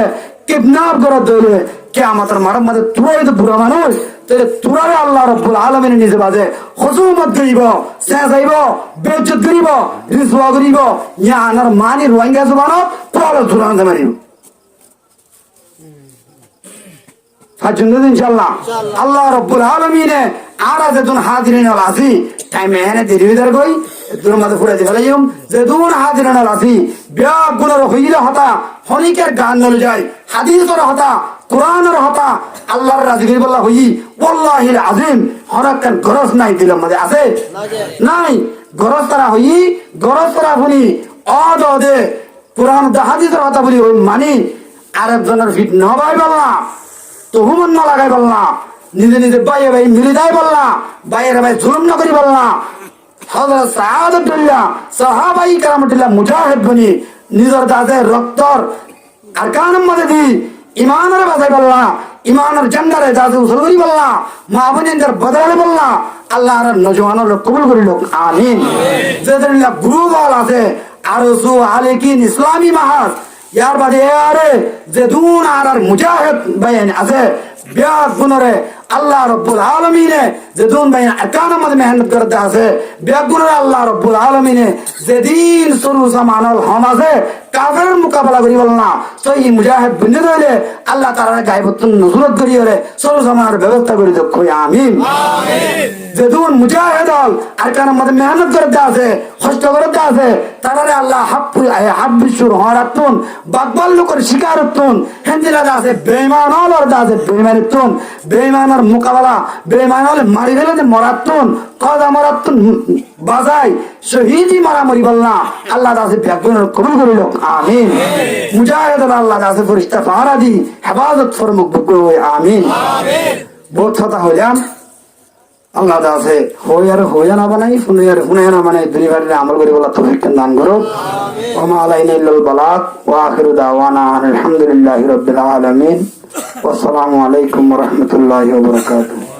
কিডন্যাপ করার দলে কে আমাদের মারার মধ্যে তুই তো বুড়া মানুষ তো তাহলে তোরারে আল্লাহ রাব্বুল আলামিন নিজে বাজে হুজুমত করিব চেঁচাইব বেইজ্জত করিব রিসওয়া করিব ইয়া আনার মানি রোহিঙ্গা জবানত পরে ধুরান মারিব ইনশাআল্লাহ আল্লাহ রাব্বুল আলামিনে আরা যেতুন হাজিরিন আল আসি টাইম এনে দেরি হইদার কই দুর মাঝে ফুরাই দিবে লাইম যেতুন হাজিরিন আল আসি বিয়া গুণর হইলে হতা হনিকের গান নলে যায় হাদিসের হতা কোরআনের হতা আল্লাহর রাজি করি বল্লাহ হই ওয়াল্লাহিল আযীম হরাকান গরজ নাই দিলাম মাঝে আছে নাই গরজ তারা হই গরজ তারা শুনি অদে কোরআন দা হাদিসের হতা বলি ওই মানি আরেকজনের ফিট নবাই বললা তুহুমন না লাগাই বললা নিজে নিজে বাইয়ে ভাই মিলে দেয় বললা বাইরে ভাই জুলুম না করি বললা হযরত সাহাবাতুল্লাহ সাহাবাই কারামতুল্লাহ মুজাহিদ বনি নিজের দাদে রক্তর আর কানের মধ্যে দি ইমানের বাজাই বললা ইমানের জান্নারে দাদে উসল করি বললা মা বোনের বদলে বললা আল্লাহর নজওয়ানের কবুল করিল আমিন যেদিন গ্রুপ হল আছে আর সু আলেকিন ইসলামী মাহাজ ইয়ার বাদে আরে যে দুন আর মুজাহিদ বাইন আছে বিয়াদ গুনরে আল্লাহ রাব্বুল আলামিনে যে দুন বাইন একানা মধ্যে মেহনত করতে আছে বিয়াদ গুনরে আল্লাহ রাব্বুল আলামিনে যে দিন শুরু জামানাল হমাজে কাফেরের মোকাবেলা করি বল না সহি মুজাহিদ বন্ধ হইলে আল্লাহ তাআলা গায়বতুন নুসরত করি হলে শুরু জামানার ব্যবস্থা করে দেখ আমিন আমিন যে দুন মুজাহিদ আর কানা মধ্যে মেহনত করতে আছে কষ্ট করতে আছে তারারে আল্লাহ হাব্বিশুর হরাতুন বাকবাল লোকের শিকারতুন হেন্দিলা আছে বেঈমান হলর আছে বেঈমানিতুন বেঈমানের মোকাবেলা বেঈমান হলে মারি ফেলে যে মরাতুন কদা মরাতুন বাজাই শহীদি মারামারি বলনা আল্লাহ আছে ব্যাগুনের কবুল করিল আমিন মুজাহিদ আল্লাহ আছে ফেরেশতা পাহারা দি হেফাজত ফরমুক বকই আমিন আমিন বহুত কথা হইলাম আল্লাহ আছে হইয়া না বানাই শুনে না বানাই দুনিয়ার আমল করি বলা তৌফিক দান করো ওয়া মা আলাইনা ইল্লাল বালাগ ওয়া আখিরু দাওয়ানা আলহামদুলিল্লাহি রাব্বিল আলামিন ওয়া আসসালামু আলাইকুম ওয়া রাহমাতুল্লাহি ওয়া বারাকাতুহু।